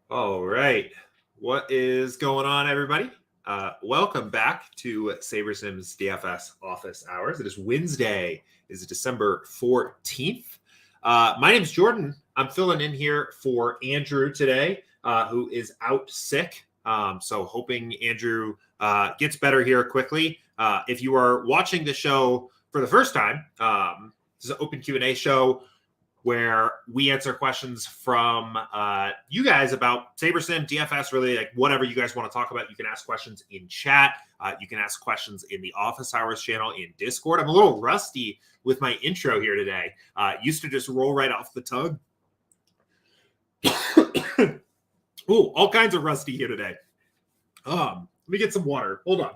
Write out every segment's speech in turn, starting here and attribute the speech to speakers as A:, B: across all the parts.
A: All right. What is going on, everybody? Welcome back to SaberSim's DFS office hours. It is Wednesday. It is December 14th. My name is Jordan. I'm filling in here for Andrew today, who is out sick. So hoping Andrew gets better here quickly. If you are watching the show for the first time, this is an open Q&A show where we answer questions from you guys about SaberSim, DFS, really like whatever you guys want to talk about. You can ask questions in chat. You can ask questions in the Office Hours channel in Discord. I'm a little rusty with my intro here today. Used to just roll right off the tongue. Ooh, all kinds of rusty here today. Let me get some water. Hold on.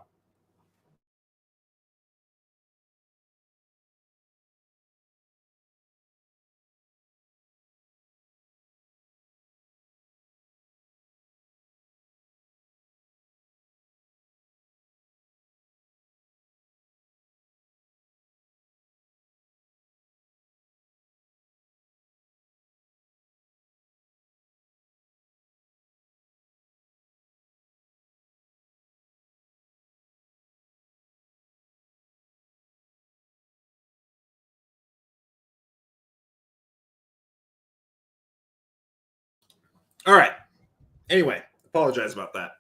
A: All right. Anyway, apologize about that.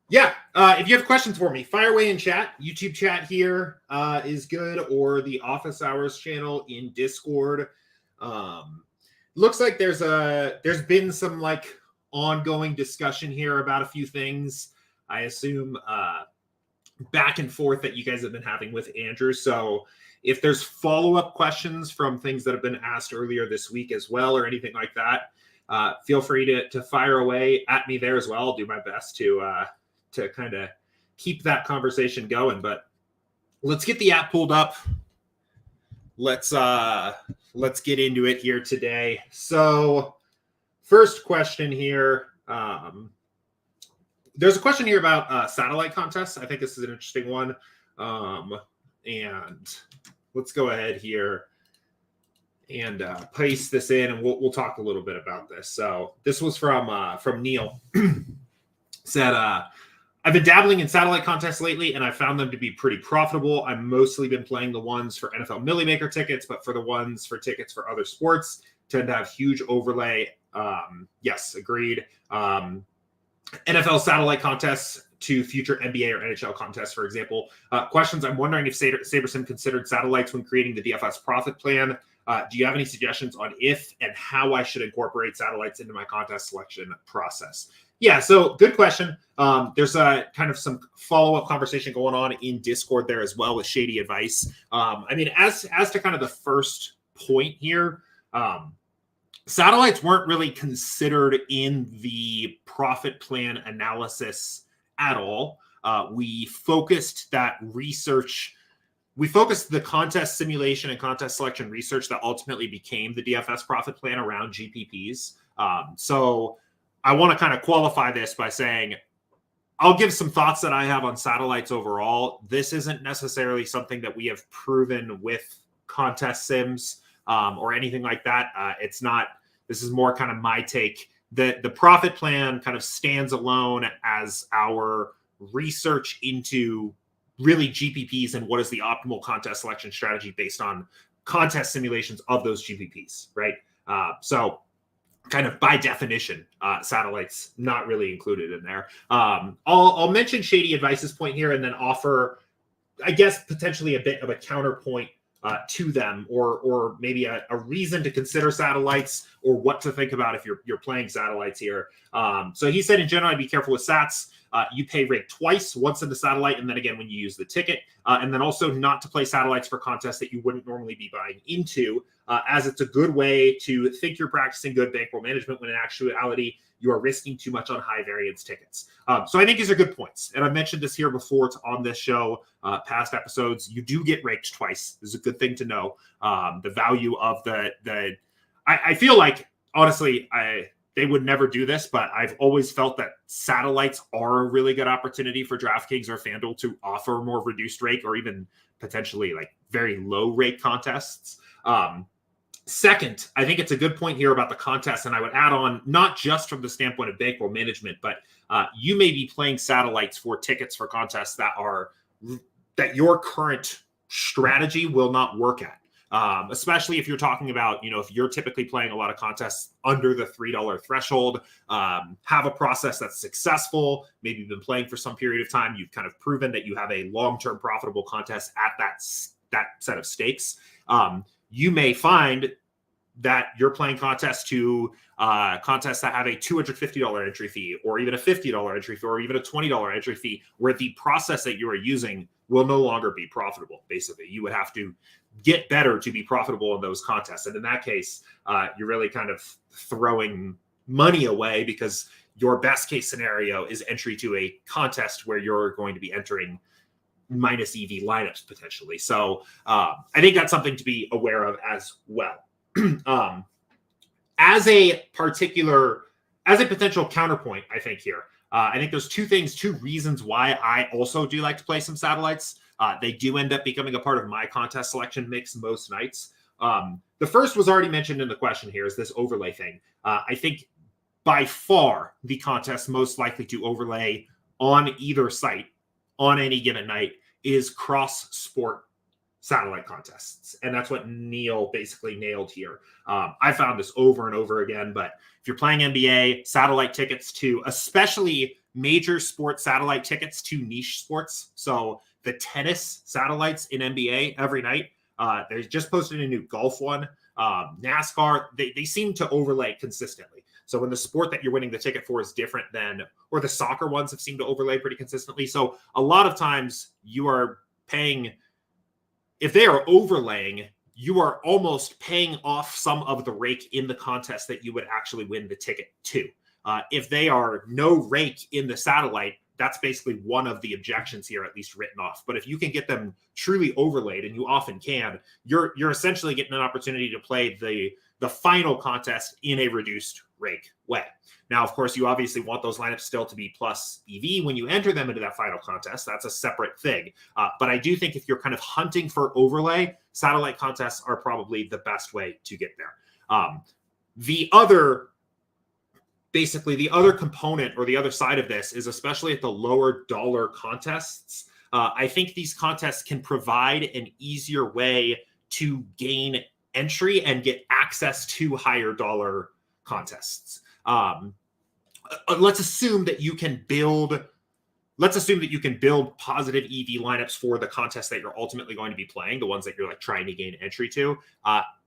A: Yeah, if you have questions for me, fire away in chat. YouTube chat here is good, or the Office Hours channel in Discord. Looks like there's been some like ongoing discussion here about a few things. I assume back and forth that you guys have been having with Andrew. So if there's follow-up questions from things that have been asked earlier this week as well, or anything like that, feel free to fire away at me there as well. I'll do my best to kind of keep that conversation going. But let's get the app pulled up. Let's get into it here today. So first question here. There's a question here about satellite contests. I think this is an interesting one. And let's go ahead here and paste this in, and we'll talk a little bit about this. So this was from Neil. Said, I've been dabbling in satellite contests lately, and I found them to be pretty profitable. I've mostly been playing the ones for NFL Millie Maker tickets, but for the ones for tickets for other sports, tend to have huge overlay. Yes, agreed. NFL satellite contests to future NBA or NHL contests, for example. Questions, I'm wondering if SaberSim considered satellites when creating the DFS profit plan. Do you have any suggestions on if and how I should incorporate satellites into my contest selection process? Yeah, so good question. There's a kind of some follow-up conversation going on in Discord there as well with Shady Advice. I mean, as to kind of the first point here, satellites weren't really considered in the profit plan analysis at all. We focused that research. We focused the contest simulation and contest selection research that ultimately became the DFS profit plan around GPPs. So I want to kind of qualify this by saying I'll give some thoughts that I have on satellites overall. This isn't necessarily something that we have proven with contest sims or anything like that. It's not. This is more kind of my take. The profit plan kind of stands alone as our research into really GPPs and what is the optimal contest selection strategy based on contest simulations of those GPPs, right? So kind of by definition, satellites not really included in there. I'll mention Shady Advice's point here and then offer, I guess, potentially a bit of a counterpoint to them, or maybe a reason to consider satellites or what to think about if you're playing satellites here. So he said, in general, I'd be careful with sats. You pay rate twice, once in the satellite and then again when you use the ticket. And then also not to play satellites for contests that you wouldn't normally be buying into, as it's a good way to think you're practicing good bankroll management when in actuality you are risking too much on high variance tickets. So I think these are good points. And I've mentioned this here before. It's on this show, past episodes. You do get raked twice. This is a good thing to know. The value of I feel like, honestly, they would never do this, but I've always felt that satellites are a really good opportunity for DraftKings or FanDuel to offer more reduced rate or even potentially like very low rate contests. Second, I think it's a good point here about the contest, and I would add on, not just from the standpoint of bankroll management, but you may be playing satellites for tickets for contests that your current strategy will not work at. Especially if you're talking about, if you're typically playing a lot of contests under the $3 threshold, have a process that's successful, maybe you've been playing for some period of time, you've kind of proven that you have a long-term profitable contest at that set of stakes. You may find that you're playing contests that have a $250 entry fee, or even a $50 entry fee, or even a $20 entry fee, where the process that you are using will no longer be profitable. Basically, you would have to get better to be profitable in those contests. And in that case, you're really kind of throwing money away, because your best case scenario is entry to a contest where you're going to be entering minus EV lineups potentially. So I think that's something to be aware of as well. As a potential counterpoint, I think here, I think there's two reasons why I also do like to play some satellites. They do end up becoming a part of my contest selection mix most nights. The first was already mentioned in the question here, is this overlay thing. I think by far the contest most likely to overlay on either site on any given night is cross-sport satellite contests. And that's what Neil basically nailed here. I found this over and over again, but if you're playing NBA, satellite tickets to, especially major sports satellite tickets to niche sports. So the tennis satellites in NBA every night, they just posted a new golf one. NASCAR, they seem to overlay consistently. So when the sport that you're winning the ticket for is different than, or the soccer ones have seemed to overlay pretty consistently. So a lot of times you are paying, if they are overlaying, you are almost paying off some of the rake in the contest that you would actually win the ticket to. If they are no rake in the satellite, that's basically one of the objections here, at least written off. But if you can get them truly overlaid, and you often can, you're essentially getting an opportunity to play the final contest in a reduced rake way. Now, of course, you obviously want those lineups still to be plus EV when you enter them into that final contest. That's a separate thing. But I do think if you're kind of hunting for overlay, satellite contests are probably the best way to get there. The other component, or the other side of this, is especially at the lower dollar contests. I think these contests can provide an easier way to gain entry and get access to higher dollar contests. Let's assume that you can build positive EV lineups for the contests that you're ultimately going to be playing, the ones that you're like trying to gain entry to.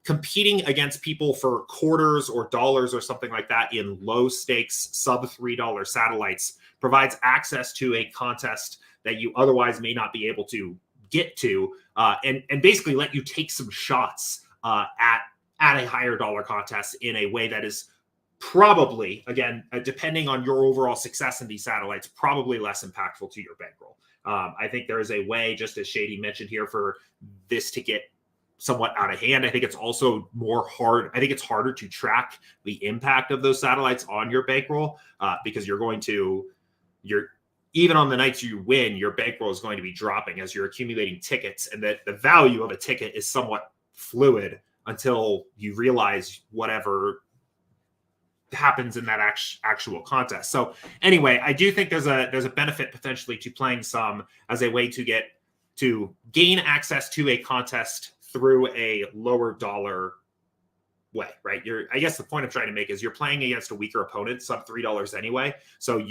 A: Competing against people for quarters or dollars or something like that in low stakes sub $3 satellites provides access to a contest that you otherwise may not be able to get to, and basically let you take some shots at a higher dollar contest in a way that is probably, again, depending on your overall success in these satellites, probably less impactful to your bankroll. I think there is a way, just as Shady mentioned here, for this to get somewhat out of hand. I think it's also it's harder to track the impact of those satellites on your bankroll, because even on the nights you win, your bankroll is going to be dropping as you're accumulating tickets, and that the value of a ticket is somewhat fluid until you realize whatever happens in that actual contest. So anyway, I do think there's a benefit potentially to playing some as a way to gain access to a contest through a lower dollar way, right? I guess the point I'm trying to make is you're playing against a weaker opponent, sub $3 anyway. So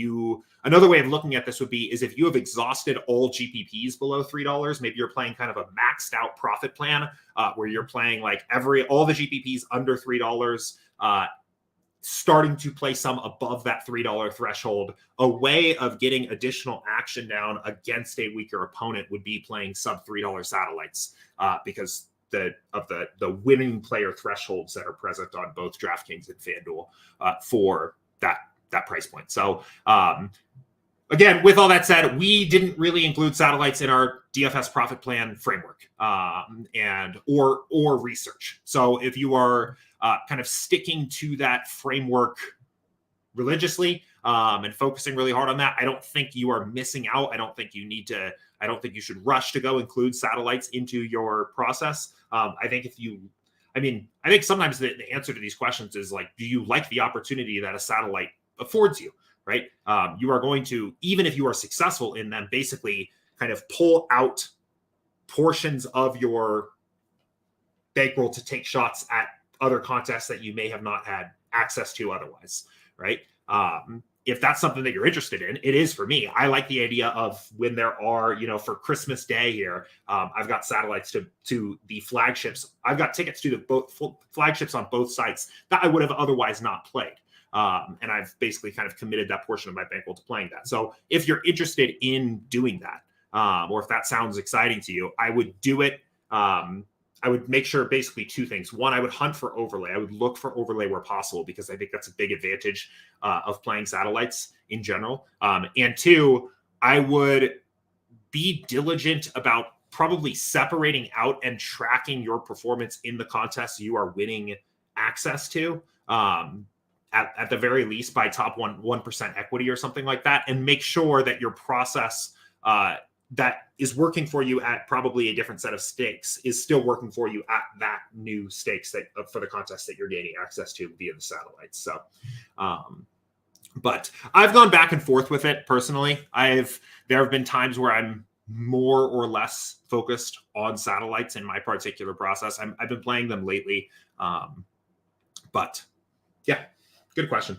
A: another way of looking at this would be, is if you have exhausted all GPPs below $3, maybe you're playing kind of a maxed out profit plan, where you're playing like all the GPPs under $3, starting to play some above that $3 threshold. A way of getting additional action down against a weaker opponent would be playing sub $3 satellites, because of the winning player thresholds that are present on both DraftKings and FanDuel for that price point. So again, with all that said, we didn't really include satellites in our DFS profit plan framework or research. So if you are kind of sticking to that framework religiously and focusing really hard on that, I don't think you are missing out. I don't think you should rush to go include satellites into your process. I think I mean, I think sometimes the answer to these questions is like, do you like the opportunity that a satellite affords you, right? You are going to, even if you are successful in them, basically kind of pull out portions of your bankroll to take shots at other contests that you may have not had access to otherwise, right? If that's something that you're interested in, it is for me. I like the idea of when there are, for Christmas Day here, I've got satellites to the flagships. I've got tickets to the both flagships on both sites that I would have otherwise not played. And I've basically kind of committed that portion of my bankroll to playing that. So if you're interested in doing that, or if that sounds exciting to you, I would do it. I would make sure basically two things. One, I would hunt for overlay. I would look for overlay where possible because I think that's a big advantage of playing satellites in general. And two, I would be diligent about probably separating out and tracking your performance in the contests you are winning access to. At the very least by top 1% equity or something like that, and make sure that your process that is working for you at probably a different set of stakes is still working for you at that new stakes that for the contest that you're gaining access to via the satellites. So, but I've gone back and forth with it personally. There have been times where I'm more or less focused on satellites in my particular process. I've been playing them lately. But yeah, good question.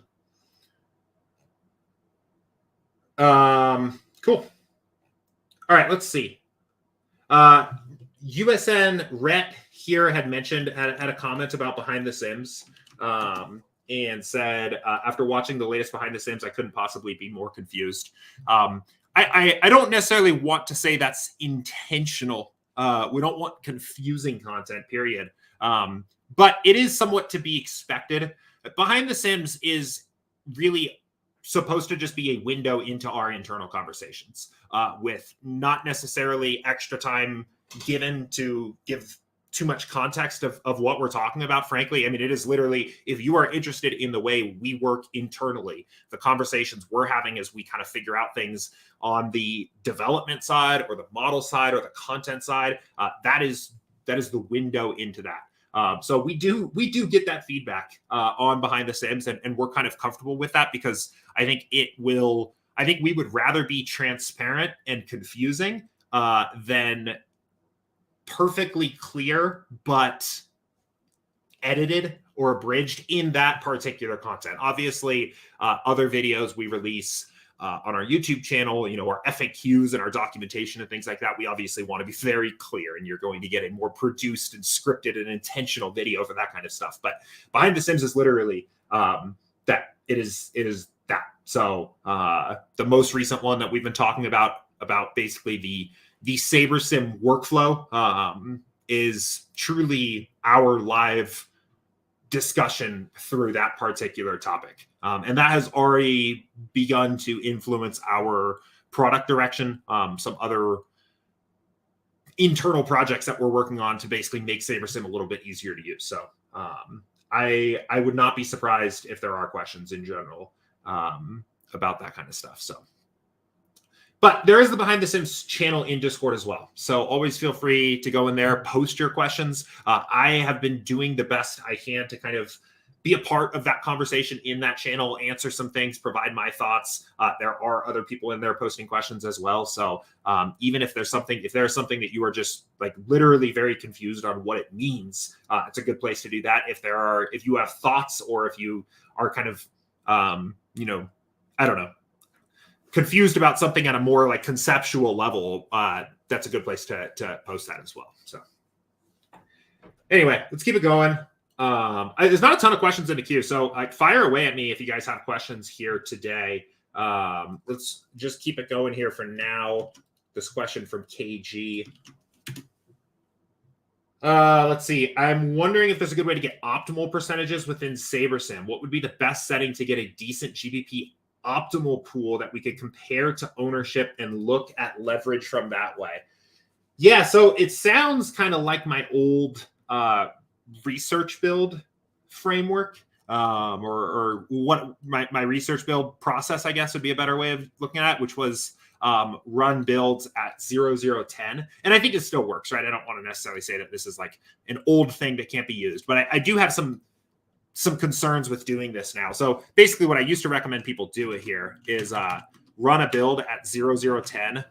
A: Cool. All right, let's see. USN Rhett here had mentioned, had a comment about Behind the Sims, and said, after watching the latest Behind the Sims, I couldn't possibly be more confused. I don't necessarily want to say that's intentional. We don't want confusing content, period. But it is somewhat to be expected. Behind the Sims is really supposed to just be a window into our internal conversations, with not necessarily extra time given to give too much context of what we're talking about. Frankly, I mean, it is literally, if you are interested in the way we work internally, the conversations we're having as we kind of figure out things on the development side or the model side or the content side, that is the window into that. So we do get that feedback on Behind the Sims, and we're kind of comfortable with that because I think we would rather be transparent and confusing than perfectly clear but edited or abridged in that particular content. Obviously, other videos we release on our YouTube channel, our FAQs and our documentation and things like that, we obviously want to be very clear, and you're going to get a more produced and scripted and intentional video for that kind of stuff. But Behind the Sims is literally that. It is that. So the most recent one that we've been talking about basically the Saber Sim workflow is truly our live discussion through that particular topic. And that has already begun to influence our product direction, some other internal projects that we're working on to basically make Saber Sim a little bit easier to use. So I would not be surprised if there are questions in general about that kind of stuff. So, but there is the Behind the Sims channel in Discord as well. So always feel free to go in there, post your questions. I have been doing the best I can to kind of be a part of that conversation in that channel, answer some things, provide my thoughts. There are other people in there posting questions as well. So even if there's something that you are just like literally very confused on what it means, it's a good place to do that. If you have thoughts, or if you are kind of, I don't know, confused about something at a more like conceptual level, that's a good place to post that as well. So anyway, let's keep it going. There's not a ton of questions in the queue, so fire away at me if you guys have questions here today. Let's just keep it going here for now. This question from KG. Let's see. I'm wondering if there's a good way to get optimal percentages within Saber Sim. What would be the best setting to get a decent GBP optimal pool that we could compare to ownership and look at leverage from that way? Yeah, so it sounds kind of like my old research build framework, or what my research build process, I guess, would be a better way of looking at it, which was run builds at 0-0-10. And I think it still works, right? I don't want to necessarily say that this is like an old thing that can't be used, but I do have some concerns with doing this now. So basically what I used to recommend people do it here is run a build at 0-0-10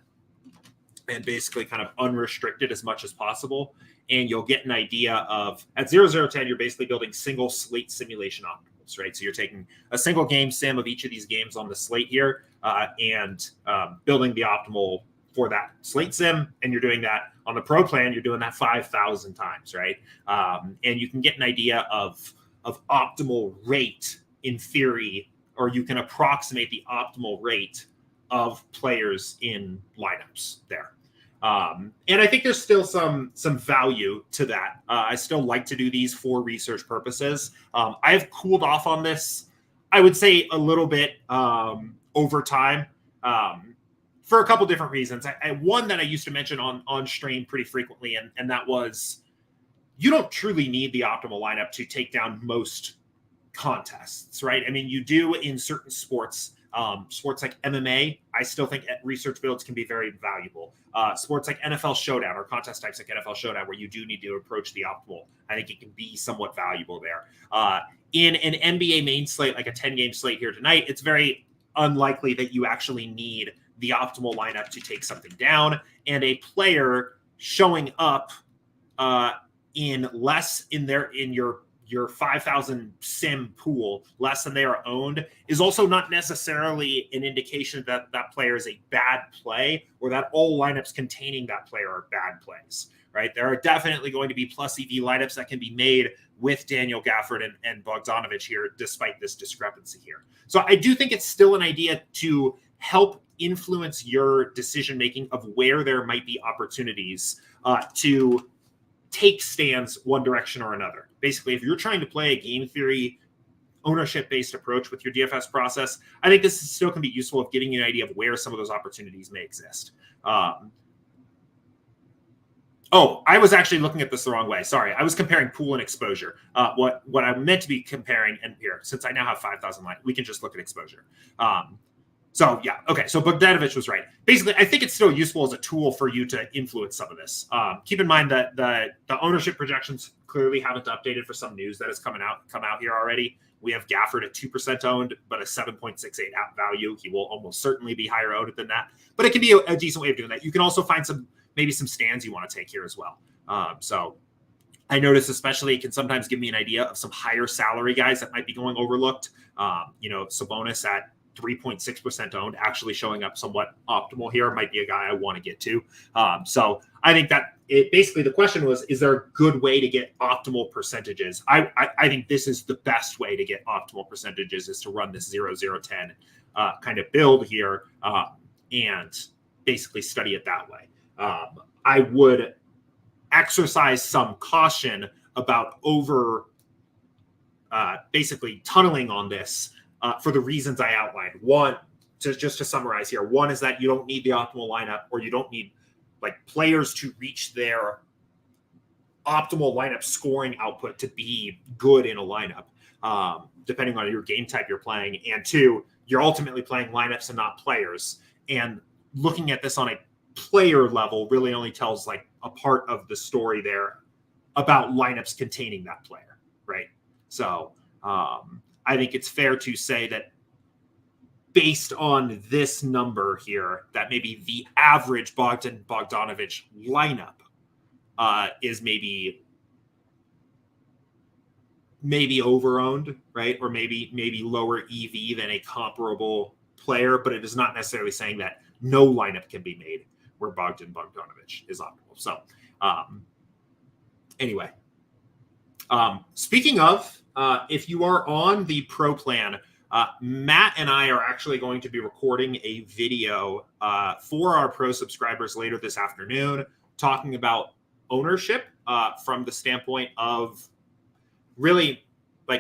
A: and basically kind of unrestricted as much as possible. And you'll get an idea of, at 0-0-10, you're basically building single slate simulation optimals, right? So you're taking a single game sim of each of these games on the slate here and building the optimal for that slate sim. And you're doing that on the pro plan, you're doing that 5,000 times, right? And you can get an idea of optimal rate in theory, or you can approximate the optimal rate of players in lineups there. And I think there's still some value to that. I still like to do these for research purposes. I have cooled off on this, I would say a little bit over time for a couple different reasons. One that I used to mention on stream pretty frequently, and that was you don't truly need the optimal lineup to take down most contests, right? I mean, you do in certain sports. Sports like MMA, I still think research builds can be very valuable. Sports like NFL Showdown or contest types like NFL Showdown, where you do need to approach the optimal, I think it can be somewhat valuable there. In an NBA main slate, like a 10-game slate here tonight, it's very unlikely that you actually need the optimal lineup to take something down. And a player showing up in your 5,000 sim pool, less than they are owned, is also not necessarily an indication that that player is a bad play or that all lineups containing that player are bad plays, right? There are definitely going to be plus EV lineups that can be made with Daniel Gafford and Bogdanovic here, despite this discrepancy here. So I do think it's still an idea to help influence your decision-making of where there might be opportunities to take stands one direction or another. Basically, if you're trying to play a game theory ownership-based approach with your DFS process, I think this still can be useful of getting you an idea of where some of those opportunities may exist. I was actually looking at this the wrong way. Sorry, I was comparing pool and exposure. What I meant to be comparing, and here, since I now have 5,000 lines, we can just look at exposure. So Bogdanovic was right. Basically, I think it's still useful as a tool for you to influence some of this. Keep in mind that the ownership projections clearly haven't updated for some news that has come out here already. We have Gafford at 2% owned, but a 7.68 app value. He will almost certainly be higher owned than that, but it can be a decent way of doing that. You can also find maybe some stands you want to take here as well. So I notice especially it can sometimes give me an idea of some higher salary guys that might be going overlooked. Sabonis at 3.6% owned, actually showing up somewhat optimal here, might be a guy I want to get to. So I think that basically the question was, is there a good way to get optimal percentages? I think this is the best way to get optimal percentages, is to run this 0-0-10 kind of build here and basically study it that way. I would exercise some caution about basically tunneling on this for the reasons I outlined. One, just to summarize here, one is that you don't need the optimal lineup, or you don't need players to reach their optimal lineup scoring output to be good in a lineup, depending on your game type you're playing. And two, you're ultimately playing lineups and not players. And looking at this on a player level really only tells a part of the story there about lineups containing that player, right? So I think it's fair to say that based on this number here, that maybe the average Bogdanovic lineup is maybe over-owned, right? Or maybe lower EV than a comparable player, but it is not necessarily saying that no lineup can be made where Bogdanovic is optimal. So anyway, speaking of, if you are on the pro plan, Matt and I are actually going to be recording a video for our pro subscribers later this afternoon, talking about ownership from the standpoint of really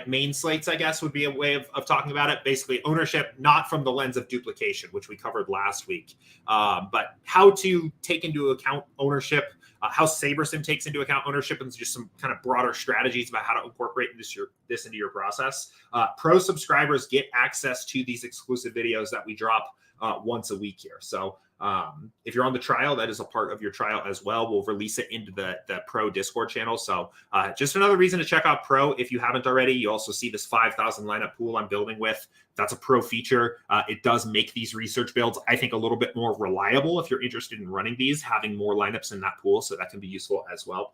A: main slates, I guess, would be a way of talking about it. Basically, ownership, not from the lens of duplication, which we covered last week, but how to take into account ownership, how SaberSim takes into account ownership, and just some kind of broader strategies about how to incorporate this into your process. Pro subscribers get access to these exclusive videos that we drop once a week here. So If you're on the trial, that is a part of your trial as well. We'll release it into the Pro Discord channel. So just another reason to check out Pro if you haven't already. You also see this 5,000 lineup pool I'm building with. That's a Pro feature. It does make these research builds, I think, a little bit more reliable if you're interested in running these, having more lineups in that pool. So that can be useful as well.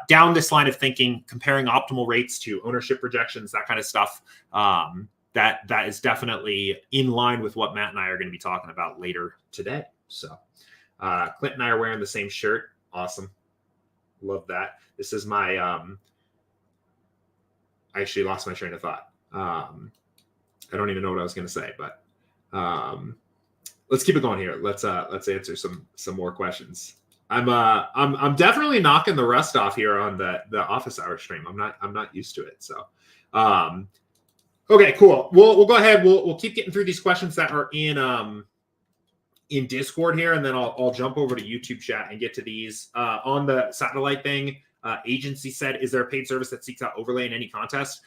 A: Down this line of thinking, comparing optimal rates to ownership projections, that kind of stuff, that is definitely in line with what Matt and I are going to be talking about later today. So Clint and I are wearing the same shirt. Awesome. Love that. This is my, I actually lost my train of thought. I don't even know what I was going to say, but let's keep it going here. Let's answer some more questions. I'm definitely knocking the rust off here on the office hour stream. I'm not used to it. So, okay, cool. We'll go ahead. We'll keep getting through these questions that are in Discord here, and then I'll jump over to YouTube chat and get to these. On the satellite thing, agency said, is there a paid service that seeks out overlay in any contest?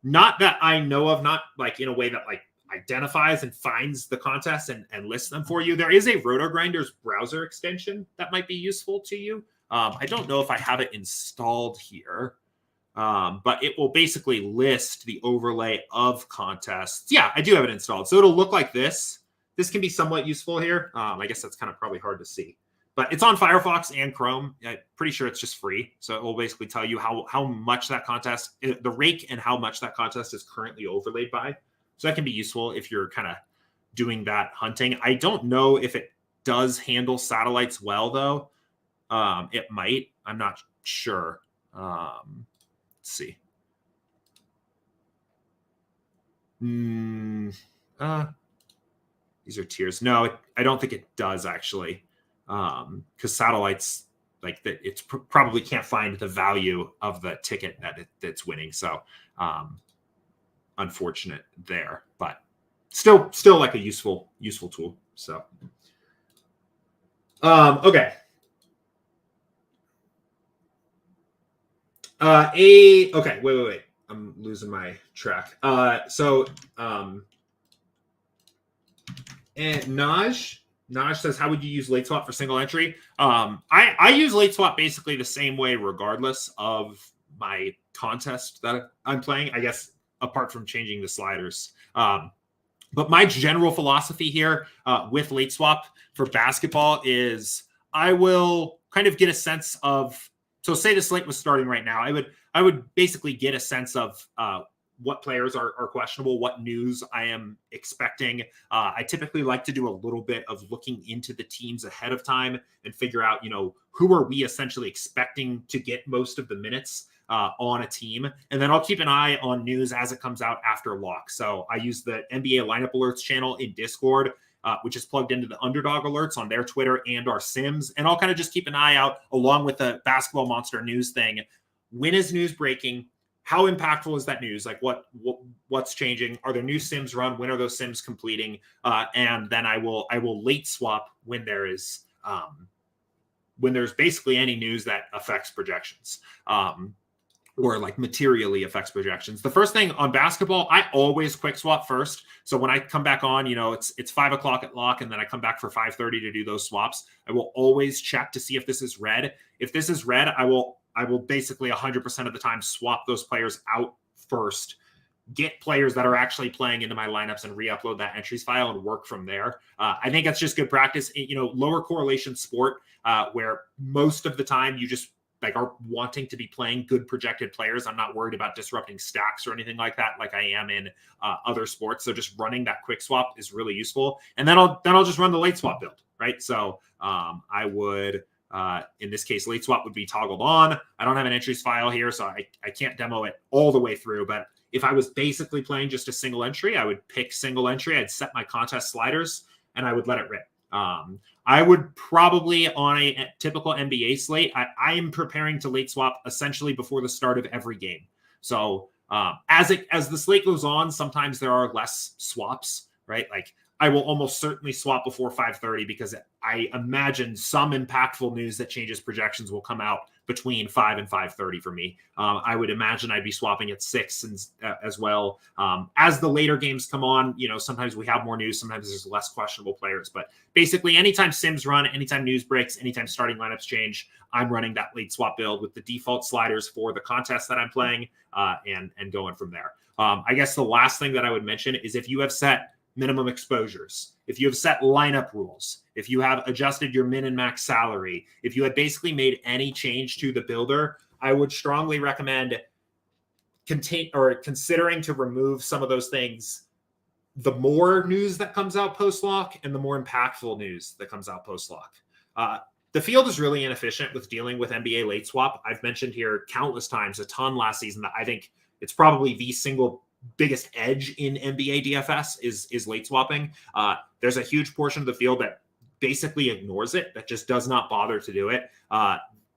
A: Not that I know of, not like in a way that like identifies and finds the contest and lists them for you. There is a RotoGrinders browser extension that might be useful to you. I don't know if I have it installed here, but it will basically list the overlay of contests. Yeah, I do have it installed. So it'll look like this. This can be somewhat useful here. I guess that's kind of probably hard to see. But it's on Firefox and Chrome. I'm pretty sure it's just free. So it will basically tell you how much that contest, the rake and how much that contest is currently overlaid by. So that can be useful if you're kind of doing that hunting. I don't know if it does handle satellites well, though. It might. I'm not sure. Let's see. These are tiers. No, I don't think it does, actually. Because satellites, like that, it's probably can't find the value of the ticket that's winning. So unfortunate there, but still like a useful tool. So okay. Okay, wait. I'm losing my track. And Naj says, how would you use late swap for single entry? I use late swap basically the same way, regardless of my contest that I'm playing, I guess, apart from changing the sliders. But my general philosophy here with late swap for basketball is I will kind of get a sense of, so say the slate was starting right now, I would basically get a sense of what players are questionable, what news I am expecting. I typically like to do a little bit of looking into the teams ahead of time and figure out, who are we essentially expecting to get most of the minutes on a team. And then I'll keep an eye on news as it comes out after lock. So I use the NBA lineup alerts channel in Discord, which is plugged into the Underdog alerts on their Twitter and our Sims. And I'll kind of just keep an eye out along with the Basketball Monster news thing. When is news breaking? How impactful is that news? Like what's changing? Are there new sims run? When are those sims completing? And then I will late swap when there's basically any news that affects projections, or like materially affects projections. The first thing on basketball, I always quick swap first. So when I come back on, it's 5 o'clock at lock, and then I come back for 5:30 to do those swaps. I will always check to see if this is red. If this is red, I will basically 100% of the time swap those players out first, get players that are actually playing into my lineups and re-upload that entries file and work from there. I think that's just good practice. Lower correlation sport, where most of the time you just like are wanting to be playing good projected players. I'm not worried about disrupting stacks or anything like that, like I am in other sports. So just running that quick swap is really useful. And then I'll just run the late swap build, right? So I would, in this case, late swap would be toggled on. I don't have an entries file here, so I can't demo it all the way through. But if I was basically playing just a single entry, I would pick single entry. I'd set my contest sliders, and I would let it rip. I would probably, on a typical NBA slate, I am preparing to late swap essentially before the start of every game. So as the slate goes on, sometimes there are less swaps, right? Like I will almost certainly swap before 5:30 because I imagine some impactful news that changes projections will come out between 5 and 5:30 for me. I would imagine I'd be swapping at 6 and, as well. As the later games come on, sometimes we have more news, sometimes there's less questionable players. But basically, anytime sims run, anytime news breaks, anytime starting lineups change, I'm running that late swap build with the default sliders for the contest that I'm playing and going from there. I guess the last thing that I would mention is if you have set minimum exposures, if you have set lineup rules, if you have adjusted your min and max salary, if you had basically made any change to the builder, I would strongly recommend considering to remove some of those things. The more news that comes out post-lock and the more impactful news that comes out post-lock. The field is really inefficient with dealing with NBA late swap. I've mentioned here countless times, a ton last season, that I think it's probably the single biggest edge in NBA DFS is late swapping. There's a huge portion of the field that basically ignores it, that just does not bother to do it.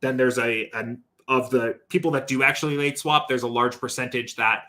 A: Then there's of the people that do actually late swap, there's a large percentage that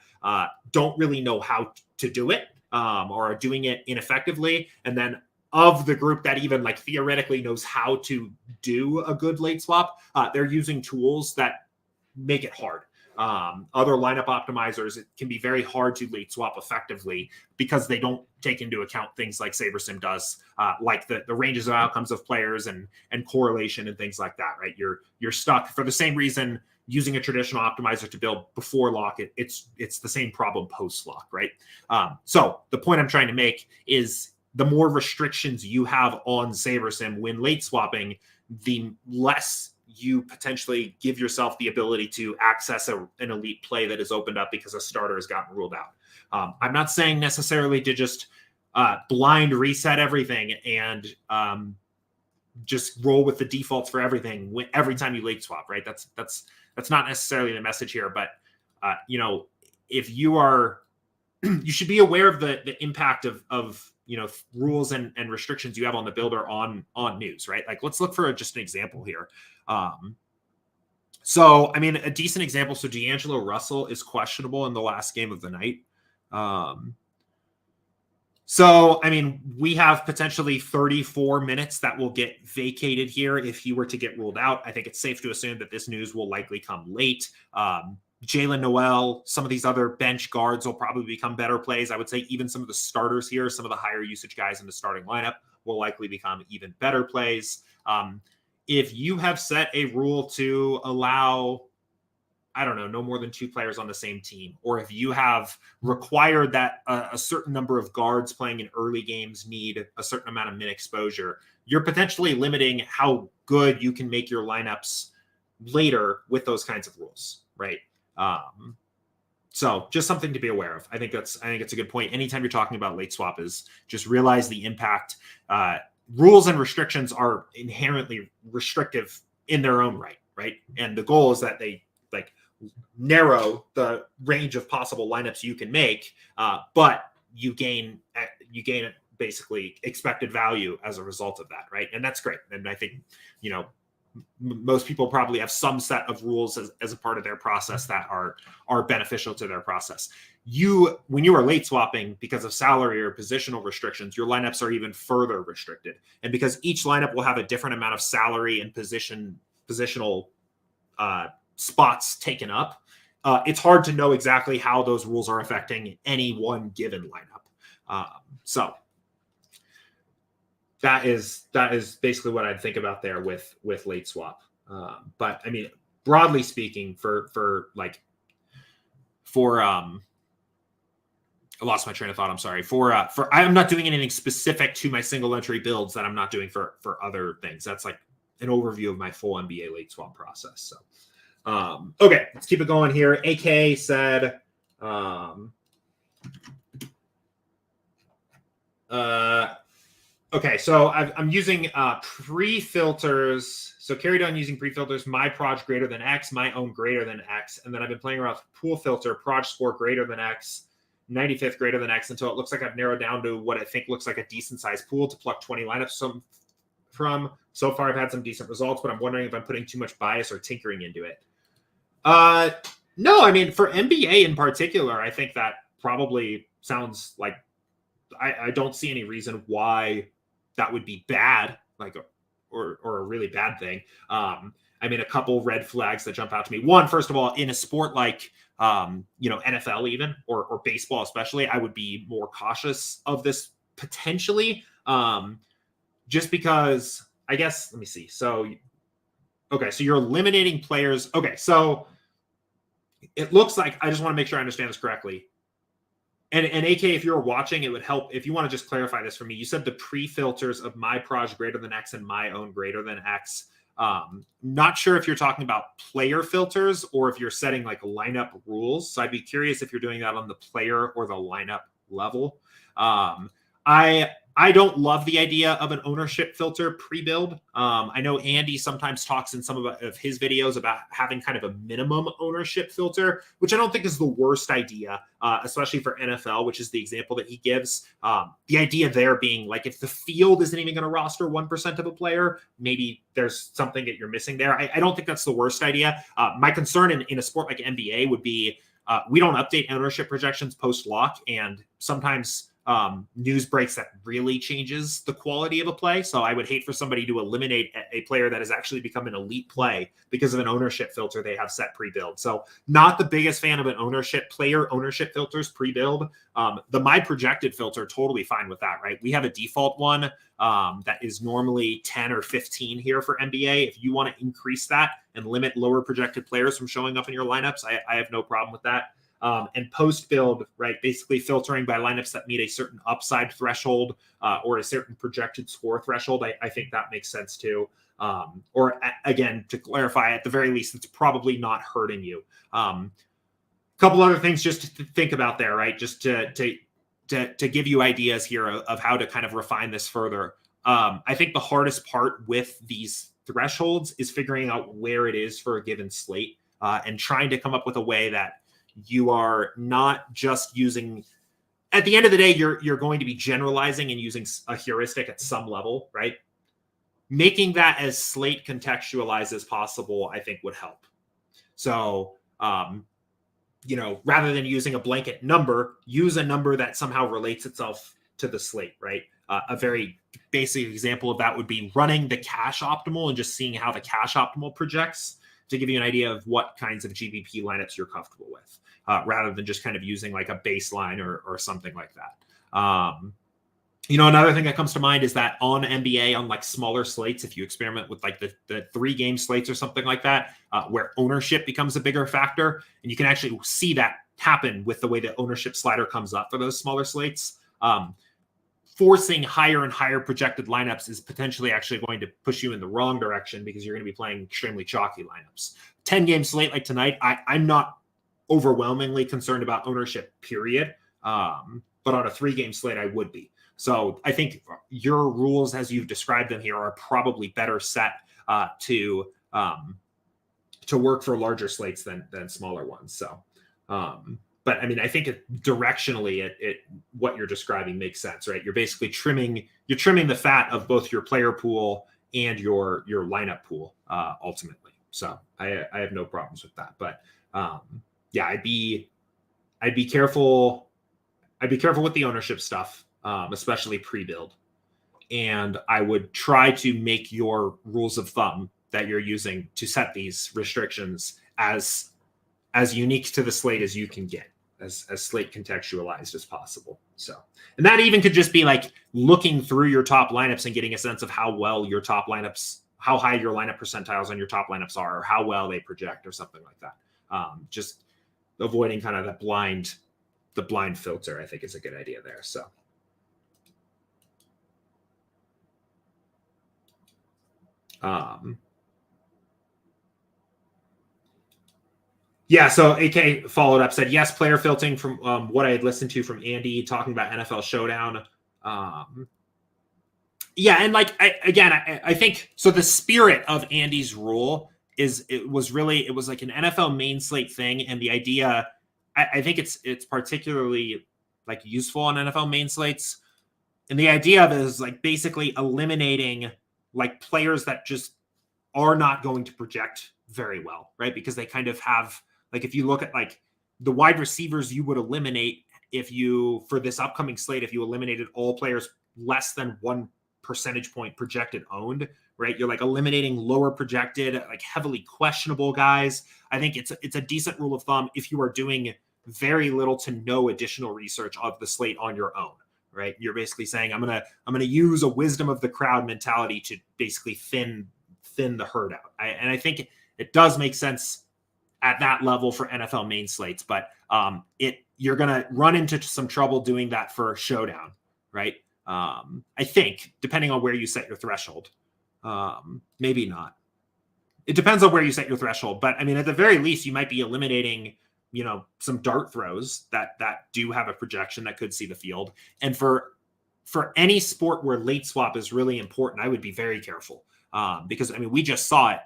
A: don't really know how to do it or are doing it ineffectively. And then of the group that even theoretically knows how to do a good late swap, they're using tools that make it hard. Other lineup optimizers, it can be very hard to late swap effectively because they don't take into account things like SaberSim does, like the ranges of outcomes of players and correlation and things like that, right? You're stuck for the same reason using a traditional optimizer to build before lock. It's the same problem post lock, right? So the point I'm trying to make is the more restrictions you have on SaberSim when late swapping, the less you potentially give yourself the ability to access an elite play that is opened up because a starter has gotten ruled out. I'm not saying necessarily to just blind reset everything and just roll with the defaults for everything every time you late swap, right? That's not necessarily the message here, but if you are, you should be aware of the impact of rules and restrictions you have on the builder on news, right? Let's look for just an example here. So, a decent example. So D'Angelo Russell is questionable in the last game of the night. So, we have potentially 34 minutes that will get vacated here if he were to get ruled out. I think it's safe to assume that this news will likely come late. Jalen Noel, some of these other bench guards will probably become better plays. I would say even some of the starters here, some of the higher usage guys in the starting lineup will likely become even better plays. If you have set a rule to allow, no more than 2 players on the same team, or if you have required that a certain number of guards playing in early games need a certain amount of min exposure, you're potentially limiting how good you can make your lineups later with those kinds of rules, right? So just something to be aware of. I think it's a good point. Anytime you're talking about late swap, is just realize the impact. Rules and restrictions are inherently restrictive in their own right? And the goal is that they narrow the range of possible lineups you can make, but you gain basically expected value as a result of that, right? And that's great. And I think most people probably have some set of rules as a part of their process that are beneficial to their process. When you are late swapping because of salary or positional restrictions, your lineups are even further restricted. And because each lineup will have a different amount of salary and positional spots taken up, it's hard to know exactly how those rules are affecting any one given lineup. So that is basically what I'd think about there with late swap. But broadly speaking, I lost my train of thought. I'm sorry. I'm not doing anything specific to my single entry builds that I'm not doing for other things. That's an overview of my full NBA late swap process. So, okay, let's keep it going here. AK said, okay, so I'm using pre-filters. So carried on using pre-filters, my proj greater than X, my own greater than X. And then I've been playing around with pool filter, proj score greater than X, 95th greater than X, until it looks like I've narrowed down to what I think looks like a decent sized pool to pluck 20 lineups from. So far, I've had some decent results, but I'm wondering if I'm putting too much bias or tinkering into it. No, for NBA in particular, I think that probably sounds like I don't see any reason why that would be bad, like, or a really bad thing. I mean, a couple red flags that jump out to me. One, first of all, in a sport like NFL even or baseball especially, I would be more cautious of this potentially, just because I guess, let me see. So, okay, so you're eliminating players. Okay, so it looks like, I just want to make sure I understand this correctly. And AK, if you're watching, it would help if you want to just clarify this for me. You said the pre-filters of my proj greater than X and my own greater than X. Not sure if you're talking about player filters or if you're setting like lineup rules. So I'd be curious if you're doing that on the player or the lineup level. I don't love the idea of an ownership filter pre-build. I know Andy sometimes talks in some of his videos about having kind of a minimum ownership filter, which I don't think is the worst idea, especially for NFL, which is the example that he gives. The idea there being like, if the field isn't even going to roster 1% of a player, maybe there's something that you're missing there. I don't think that's the worst idea. My concern in a sport like NBA would be we don't update ownership projections post-lock, and sometimes news breaks that really changes the quality of a play. So I would hate for somebody to eliminate a player that has actually become an elite play because of an ownership filter they have set pre-build. So not the biggest fan of an player ownership filters pre-build. The my projected filter, totally fine with that, right? We have a default one that is normally 10 or 15 here for NBA. If you want to increase that and limit lower projected players from showing up in your lineups, I have no problem with that. And post-build, right, basically filtering by lineups that meet a certain upside threshold or a certain projected score threshold. I think that makes sense too. Or again, to clarify, at the very least, it's probably not hurting you. Couple other things just to think about there, right? Just to give you ideas here of how to kind of refine this further. I think the hardest part with these thresholds is figuring out where it is for a given slate and trying to come up with a way that you are not just using, at the end of the day, you're going to be generalizing and using a heuristic at some level, right? Making that as slate contextualized as possible, I think would help. So, rather than using a blanket number, use a number that somehow relates itself to the slate, right? A very basic example of that would be running the cash optimal and just seeing how the cash optimal projects to give you an idea of what kinds of GPP lineups you're comfortable with, rather than just kind of using like a baseline or something like that. Another thing that comes to mind is that on NBA, on like smaller slates, if you experiment with like the 3-game slates or something like that, where ownership becomes a bigger factor, and you can actually see that happen with the way the ownership slider comes up for those smaller slates. Forcing higher and higher projected lineups is potentially actually going to push you in the wrong direction because you're going to be playing extremely chalky lineups. 10-game slate like tonight, I'm not overwhelmingly concerned about ownership, period. But on a 3-game slate, I would be. So I think your rules, as you've described them here, are probably better set to work for larger slates than smaller ones. So, but I mean, I think directionally, what you're describing makes sense, right? You're basically trimming the fat of both your player pool and your lineup pool ultimately. So I have no problems with that. But yeah, I'd be careful. I'd be careful with the ownership stuff, especially pre-build. And I would try to make your rules of thumb that you're using to set these restrictions as unique to the slate as you can get, as slate contextualized as possible. So, and that even could just be like looking through your top lineups and getting a sense of how well your top lineups, how high your lineup percentiles on your top lineups are, or how well they project or something like that. Just avoiding kind of the blind filter, I think is a good idea there. So. Yeah, so AK followed up, said, yes, player filtering from what I had listened to from Andy talking about NFL Showdown. Yeah, and like, I think, so the spirit of Andy's rule it was like an NFL main slate thing. And the idea, I think it's particularly like useful on NFL main slates. And the idea of it is like basically eliminating like players that just are not going to project very well, right? Because they kind of have, like, if you look at like the wide receivers you would eliminate if you, for this upcoming slate, if you eliminated all players less than 1 percentage point projected owned, right? You're like eliminating lower projected, like heavily questionable guys. I think it's a decent rule of thumb if you are doing very little to no additional research of the slate on your own, right? You're basically saying, I'm gonna use a wisdom of the crowd mentality to basically thin the herd out. And I think it does make sense at that level for NFL main slates, but you're gonna run into some trouble doing that for Showdown, right? I think, depending on where you set your threshold. Maybe not. It depends on where you set your threshold, but I mean, at the very least, you might be eliminating, some dart throws that do have a projection that could see the field. And for any sport where late swap is really important, I would be very careful because I mean, we just saw it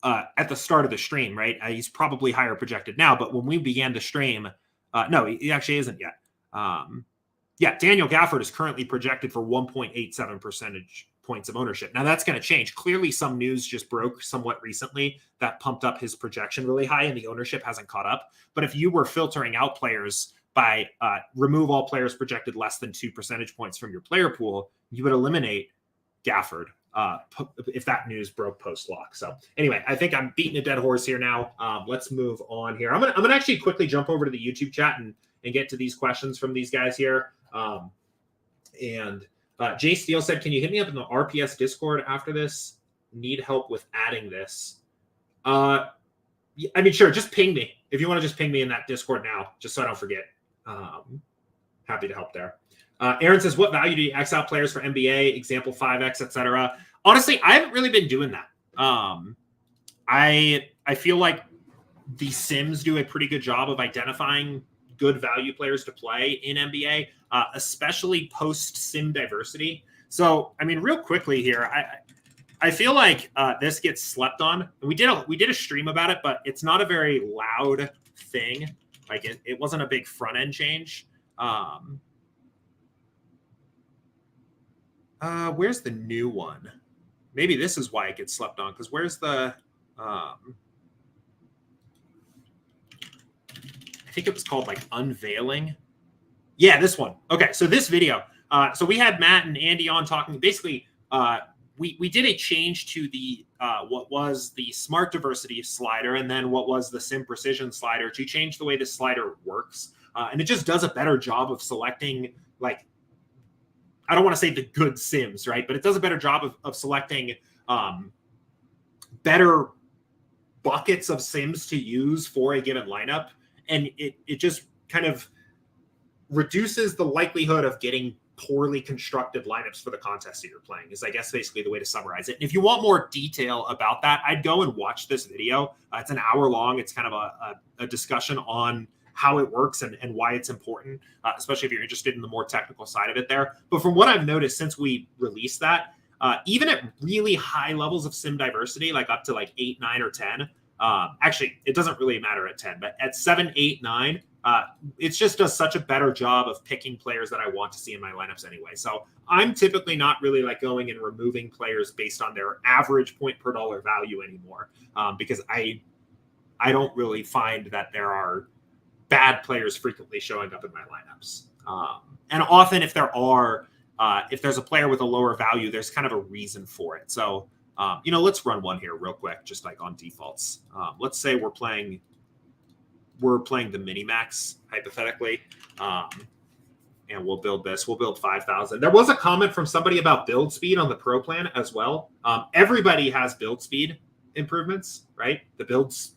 A: at the start of the stream, right? He's probably higher projected now, but when we began the stream, no, he actually isn't yet. Yeah, Daniel Gafford is currently projected for 1.87 percentage points of ownership. Now that's going to change. Clearly, some news just broke somewhat recently that pumped up his projection really high, and the ownership hasn't caught up. But if you were filtering out players by remove all players projected less than 2 percentage points from your player pool, you would eliminate Gafford if that news broke post lock. So anyway, I think I'm beating a dead horse here now. Let's move on here. I'm gonna actually quickly jump over to the YouTube chat and get to these questions from these guys here. Jay Steele said, can you hit me up in the RPS Discord after this? Need help with adding this. I mean, sure. Just ping me. If you want to just ping me in that Discord now, just so I don't forget. Happy to help there. Aaron says, what value do you X out players for NBA, example 5X, etc.? Honestly, I haven't really been doing that. I feel like the Sims do a pretty good job of identifying good value players to play in NBA, especially post sim diversity. So, I mean, real quickly here, I feel like this gets slept on. We did a stream about it, but it's not a very loud thing. Like it wasn't a big front end change. Where's the new one? Maybe this is why it gets slept on. Because where's the? I think it was called like unveiling. Yeah, this one. Okay, so this video. So we had Matt and Andy on talking. Basically, we did a change to the what was the smart diversity slider and then what was the sim precision slider to change the way the slider works. And it just does a better job of selecting, like, I don't want to say the good sims, right? But it does a better job of selecting better buckets of sims to use for a given lineup. And it just kind of reduces the likelihood of getting poorly constructed lineups for the contest that you're playing, is I guess basically the way to summarize it. And if you want more detail about that, I'd go and watch this video. It's an hour long. It's kind of a discussion on how it works and why it's important, especially if you're interested in the more technical side of it there. But from what I've noticed since we released that, even at really high levels of sim diversity, like up to like 8, 9, or 10, actually, it doesn't really matter at 10, but at 7, 8, 9, it just does such a better job of picking players that I want to see in my lineups anyway. So I'm typically not really like going and removing players based on their average point per dollar value anymore, because I don't really find that there are bad players frequently showing up in my lineups. And often if there's a player with a lower value, there's kind of a reason for it. So, let's run one here real quick, just like on defaults. Let's say we're playing the mini-max, hypothetically, and we'll build this. We'll build 5,000. There was a comment from somebody about build speed on the pro plan as well. Everybody has build speed improvements, right? The builds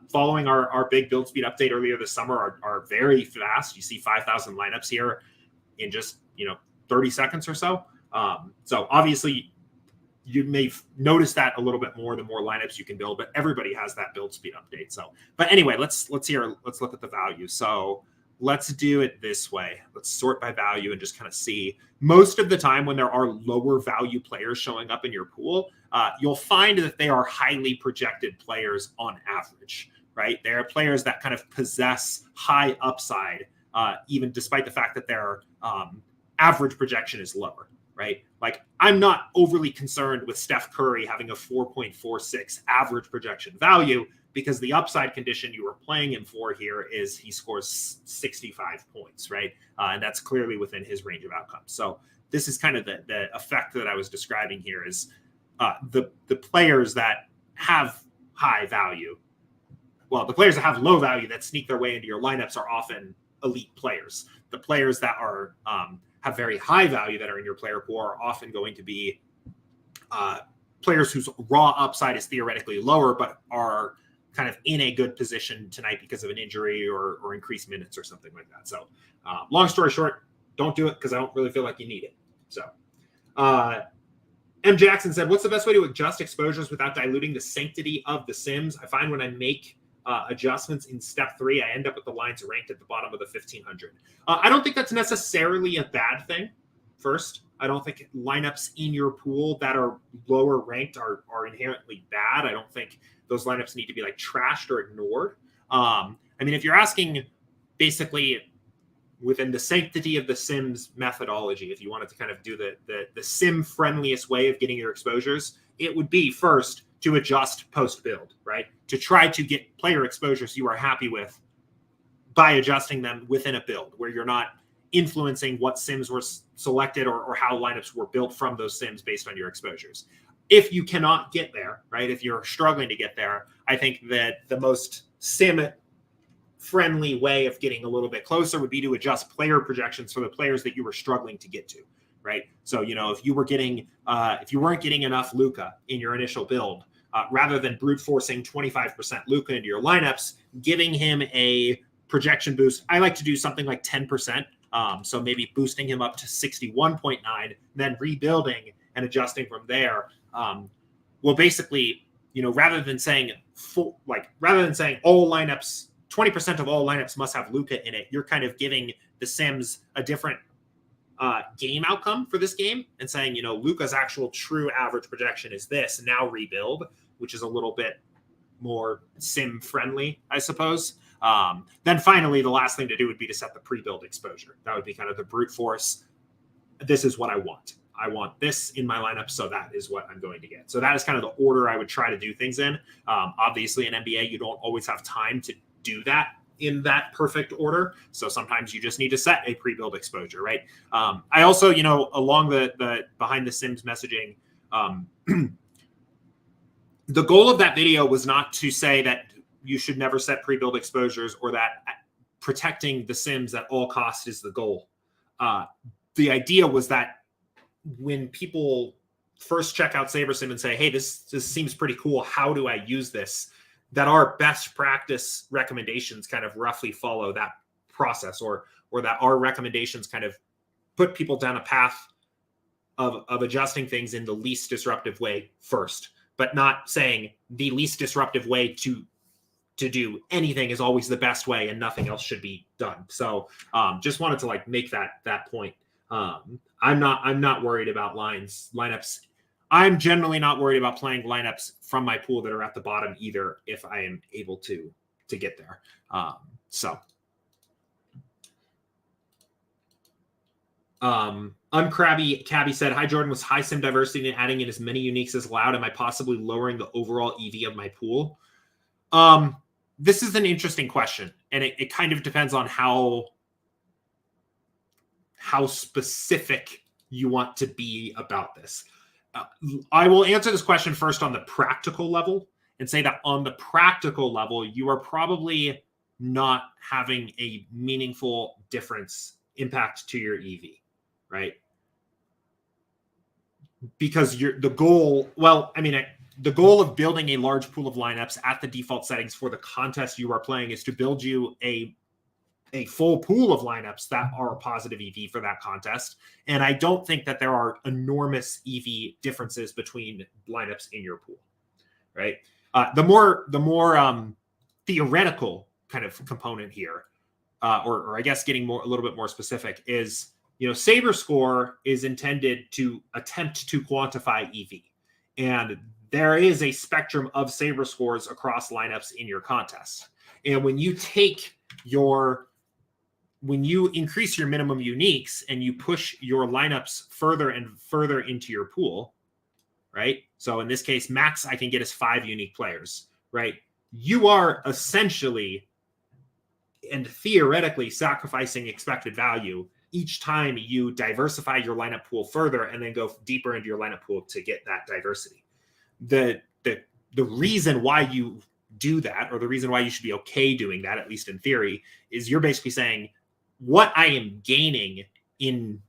A: following our big build speed update earlier this summer are very fast. You see 5,000 lineups here in just 30 seconds or so. So obviously you may notice that a little bit more the more lineups you can build, but everybody has that build speed update. So, but anyway, let's look at the value. So let's do it this way. Let's sort by value and just kind of see. Most of the time when there are lower value players showing up in your pool, you'll find that they are highly projected players on average, right? They are players that kind of possess high upside, even despite the fact that their average projection is lower, right? Like, I'm not overly concerned with Steph Curry having a 4.46 average projection value because the upside condition you were playing him for here is he scores 65 points, right? And that's clearly within his range of outcomes. So this is kind of the effect that I was describing here is the players that have high value. Well, the players that have low value that sneak their way into your lineups are often elite players. The players that are have very high value that are in your player pool are often going to be players whose raw upside is theoretically lower, but are kind of in a good position tonight because of an injury or increased minutes or something like that. So long story short, don't do it because I don't really feel like you need it. So M. Jackson said, what's the best way to adjust exposures without diluting the sanctity of the sims? I find when I make adjustments in step 3, I end up with the lines ranked at the bottom of the 1500. I don't think that's necessarily a bad thing. First, I don't think lineups in your pool that are lower ranked are inherently bad. I don't think those lineups need to be like trashed or ignored. I mean, if you're asking basically within the sanctity of the sims methodology, if you wanted to kind of do the sim friendliest way of getting your exposures, it would be first to adjust post build, right? To try to get player exposures you are happy with by adjusting them within a build where you're not influencing what sims were selected or how lineups were built from those sims based on your exposures. If you cannot get there, right? If you're struggling to get there, I think that the most sim friendly way of getting a little bit closer would be to adjust player projections for the players that you were struggling to get to, right? So, you know, if you weren't getting enough Luka in your initial build, rather than brute forcing 25% Luka into your lineups, giving him a projection boost, I like to do something like 10%. So maybe boosting him up to 61.9, then rebuilding and adjusting from there. Well, basically, you know, rather than saying all lineups, 20% of all lineups must have Luka in it, you're kind of giving the sims a different game outcome for this game and saying, you know, Luka's actual true average projection is this, and now rebuild, which is a little bit more sim friendly, I suppose. Then finally, the last thing to do would be to set the pre-build exposure. That would be kind of the brute force. This is what I want. I want this in my lineup, so that is what I'm going to get. So that is kind of the order I would try to do things in. Obviously, in NBA, you don't always have time to do that in that perfect order. So sometimes you just need to set a pre-build exposure, right? I also, you know, along the behind the sims messaging, the goal of that video was not to say that you should never set pre-build exposures or that protecting the sims at all costs is the goal. The idea was that when people first check out SaberSim and say, hey, this seems pretty cool, how do I use this? That our best practice recommendations kind of roughly follow that process, or that our recommendations kind of put people down a path of adjusting things in the least disruptive way first, but not saying the least disruptive way to do anything is always the best way and nothing else should be done. So just wanted to like make that point. I'm not worried about lineups. I'm generally not worried about playing lineups from my pool that are at the bottom either, if I am able to get there. Uncrabby Cabby said, hi Jordan, was high sim diversity and adding in as many uniques as allowed? Am I possibly lowering the overall EV of my pool? This is an interesting question, and it kind of depends on how specific you want to be about this. I will answer this question first on the practical level and say that on the practical level, you are probably not having a meaningful impact to your EV, right? Because the goal of building a large pool of lineups at the default settings for the contest you are playing is to build you a full pool of lineups that are a positive EV for that contest. And I don't think that there are enormous EV differences between lineups in your pool, right? The more theoretical kind of component here, or I guess getting a little bit more specific is, you know, Saber Score is intended to attempt to quantify EV. And there is a spectrum of Saber Scores across lineups in your contest. And when you increase your minimum uniques and you push your lineups further and further into your pool, right? So in this case, max I can get is 5 unique players, right? you are essentially and theoretically sacrificing expected value each time you diversify your lineup pool further and then go deeper into your lineup pool to get that diversity. The reason why you do that, or the reason why you should be okay doing that, at least in theory, is you're basically saying what I am gaining in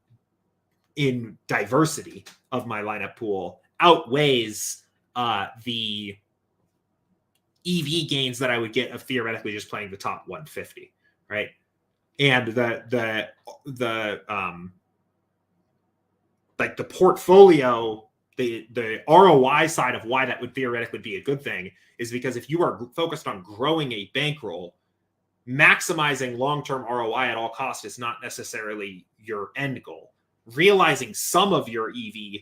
A: diversity of my lineup pool outweighs the EV gains that I would get of theoretically just playing the top 150, right? And the like the portfolio, the ROI side of why that would theoretically be a good thing is because if you are focused on growing a bankroll, maximizing long-term ROI at all costs is not necessarily your end goal. Realizing some of your EV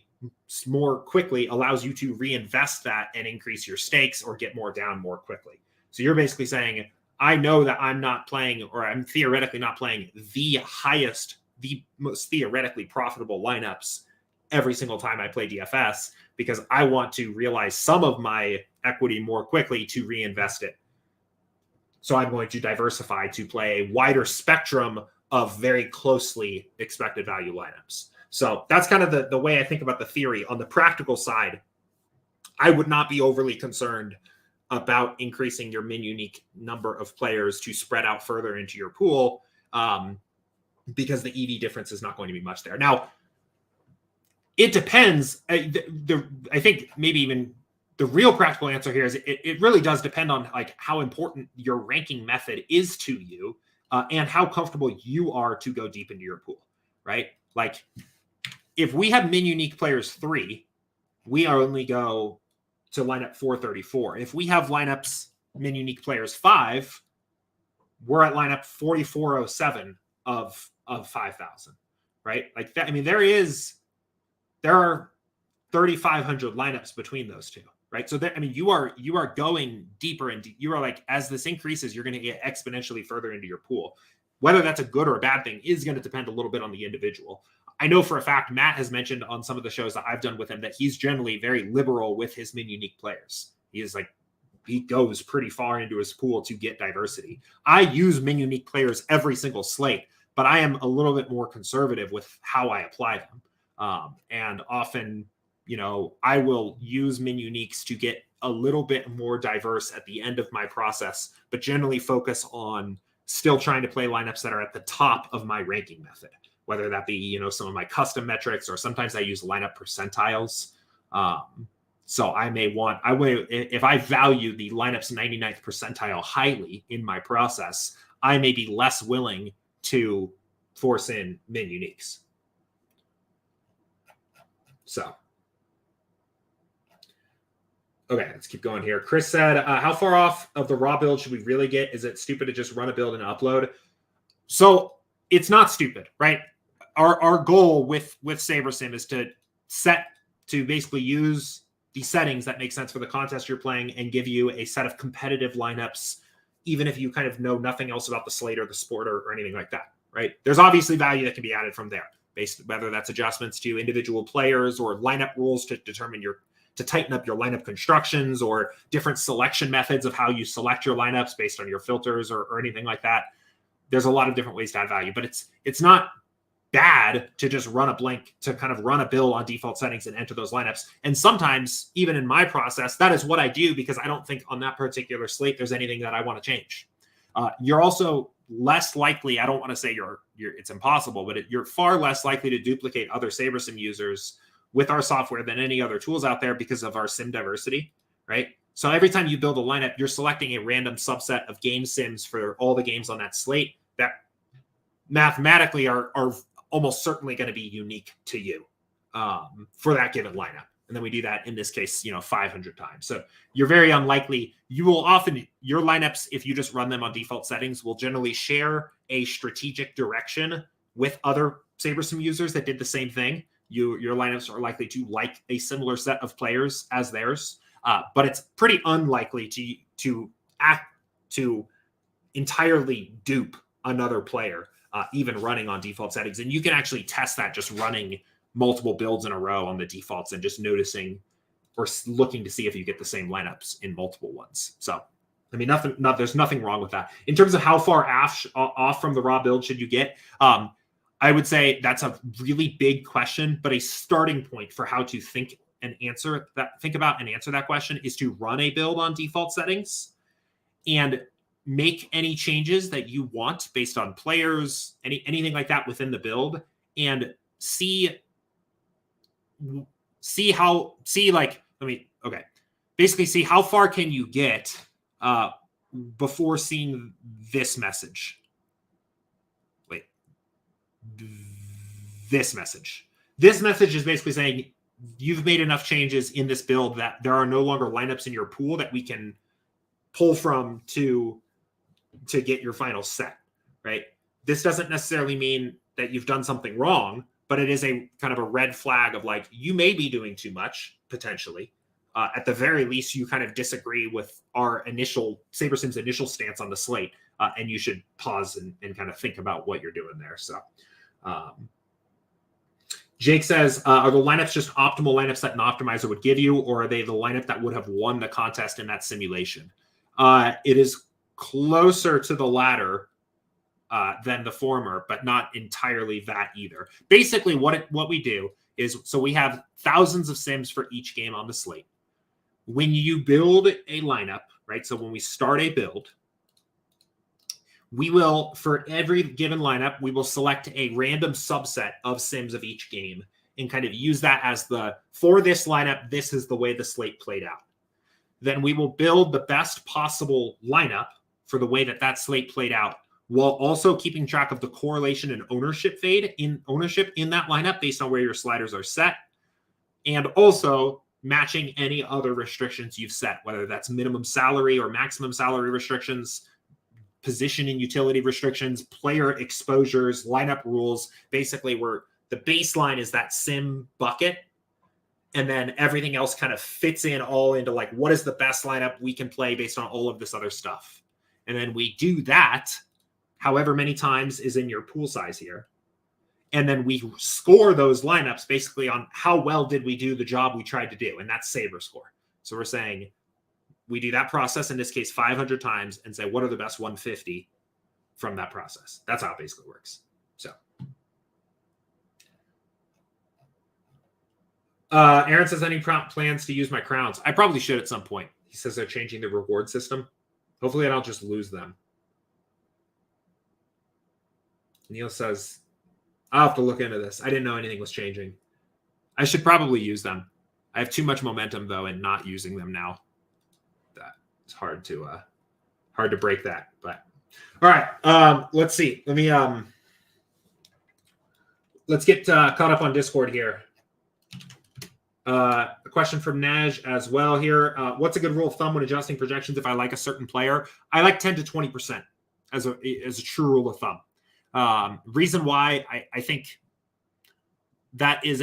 A: more quickly allows you to reinvest that and increase your stakes or get more down more quickly. So you're basically saying, I know that I'm not playing, or I'm theoretically not playing the highest, the most theoretically profitable lineups every single time I play DFS, because I want to realize some of my equity more quickly to reinvest it. So I'm going to diversify to play a wider spectrum of very closely expected value lineups. So that's kind of the way I think about the theory. On the practical side, I would not be overly concerned about increasing your min unique number of players to spread out further into your pool, because the EV difference is not going to be much there. Now, it depends. I think maybe even the real practical answer here is it really does depend on like how important your ranking method is to you, and how comfortable you are to go deep into your pool, right? Like if we have min unique players 3, we only go to lineup 434. If we have lineups min unique players 5, we're at lineup 4407 of 5,000, right? Like that. I mean, there are 3,500 lineups between those two, right? So that, I mean, you are going deeper and you are like, as this increases, you're going to get exponentially further into your pool. Whether that's a good or a bad thing is going to depend a little bit on the individual. I know for a fact, Matt has mentioned on some of the shows that I've done with him that he's generally very liberal with his min unique players. He goes pretty far into his pool to get diversity. I use min unique players every single slate, but I am a little bit more conservative with how I apply them. And often, I will use min uniques to get a little bit more diverse at the end of my process, but generally focus on still trying to play lineups that are at the top of my ranking method, whether that be, some of my custom metrics, or sometimes I use lineup percentiles. So if I value the lineup's 99th percentile highly in my process, I may be less willing to force in min uniques. So, okay, let's keep going here. Chris said, how far off of the raw build should we really get? Is it stupid to just run a build and upload? So it's not stupid, right? Our goal with SaberSim is to basically use the settings that make sense for the contest you're playing and give you a set of competitive lineups, even if you kind of know nothing else about the slate or the sport or anything like that, right? There's obviously value that can be added from there, based whether that's adjustments to individual players or lineup rules to tighten up your lineup constructions, or different selection methods of how you select your lineups based on your filters or anything like that. There's a lot of different ways to add value, but it's not bad to just run a build on default settings and enter those lineups. And sometimes, even in my process, that is what I do because I don't think on that particular slate there's anything that I want to change. You're also less likely, I don't want to say it's impossible, but you're far less likely to duplicate other SaberSim users with our software than any other tools out there because of our sim diversity, right? So every time you build a lineup, you're selecting a random subset of game sims for all the games on that slate that mathematically are almost certainly going to be unique to you for that given lineup. And then we do that in this case, 500 times. So you're very unlikely. You will often, your lineups, if you just run them on default settings, will generally share a strategic direction with other SaberSim users that did the same thing. Your lineups are likely to like a similar set of players as theirs, but it's pretty unlikely to entirely dupe another player, even running on default settings. And you can actually test that just running multiple builds in a row on the defaults and just noticing or looking to see if you get the same lineups in multiple ones. So I mean, there's nothing wrong with that. In terms of how far off from the raw build should you get, I would say that's a really big question, but a starting point for how to think about and answer that question is to run a build on default settings and make any changes that you want based on players, anything like that within the build, and basically see how far can you get before seeing this message. This message is basically saying you've made enough changes in this build that there are no longer lineups in your pool that we can pull from to get your final set, right? This doesn't necessarily mean that you've done something wrong, but it is a kind of a red flag of like, you may be doing too much potentially. At the very least, you kind of disagree with our SaberSim's initial stance on the slate, and you should pause and kind of think about what you're doing there. So Jake says, are the lineups just optimal lineups that an optimizer would give you, or are they the lineup that would have won the contest in that simulation? It is closer to the latter than the former, but not entirely that either. Basically, what we do is, so we have thousands of sims for each game on the slate. When you build a lineup, right? So when we start a build, we will, for every given lineup, we will select a random subset of sims of each game and kind of use that as for this lineup, this is the way the slate played out. Then we will build the best possible lineup for the way that slate played out, while also keeping track of the correlation and ownership in that lineup based on where your sliders are set, and also matching any other restrictions you've set, whether that's minimum salary or maximum salary restrictions, position and utility restrictions, player exposures, lineup rules. Basically, where the baseline is that sim bucket, and then everything else kind of fits all into like, what is the best lineup we can play based on all of this other stuff. And then we do that however many times is in your pool size here. And then we score those lineups basically on how well did we do the job we tried to do. And that's Saber score. So we're saying we do that process, in this case, 500 times, and say, what are the best 150 from that process? That's how it basically works. So Aaron says, any plans to use my crowns? I probably should at some point. He says they're changing the reward system. Hopefully I don't just lose them. Neil says, I'll have to look into this. I didn't know anything was changing. I should probably use them. I have too much momentum, though, in not using them now. It's hard to break that. But all right, let's see. Let's get caught up on Discord here. A question from Naj as well here. What's a good rule of thumb when adjusting projections if I like a certain player? I like 10 to 20% as a true rule of thumb. Reason why I think that is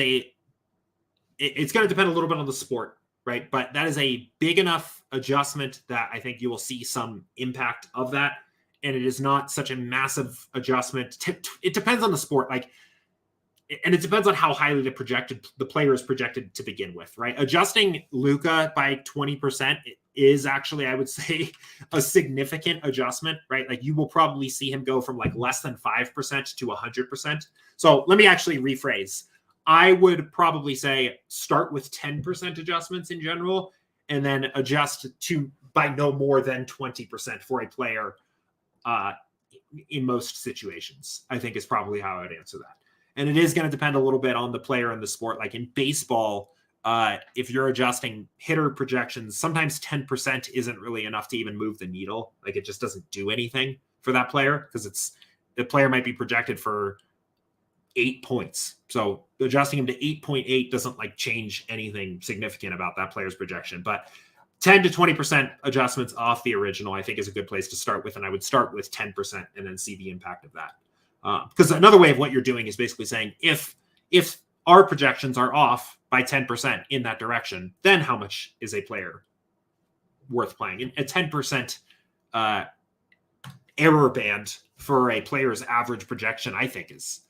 A: it's going to depend a little bit on the sport, right? But that is a big enough adjustment that I think you will see some impact of that. And it is not such a massive adjustment. It depends on the sport. And it depends on how highly the player is projected to begin with, right? Adjusting Luka by 20% is actually, I would say, a significant adjustment, right? Like, you will probably see him go from like less than 5% to 100%. So let me actually rephrase. I would probably say start with 10% adjustments in general, and then adjust to by no more than 20% for a player in most situations, I think is probably how I would answer that. And it is going to depend a little bit on the player and the sport. Like in baseball, if you're adjusting hitter projections, sometimes 10% isn't really enough to even move the needle. Like, it just doesn't do anything for that player, because the player might be projected for 8 points. So adjusting him to 8.8 doesn't like change anything significant about that player's projection. But 10 to 20% adjustments off the original, I think, is a good place to start with. And I would start with 10% and then see the impact of that. Because another way of what you're doing is basically saying, if our projections are off by 10% in that direction, then how much is a player worth playing? And a 10% error band for a player's average projection, I think, is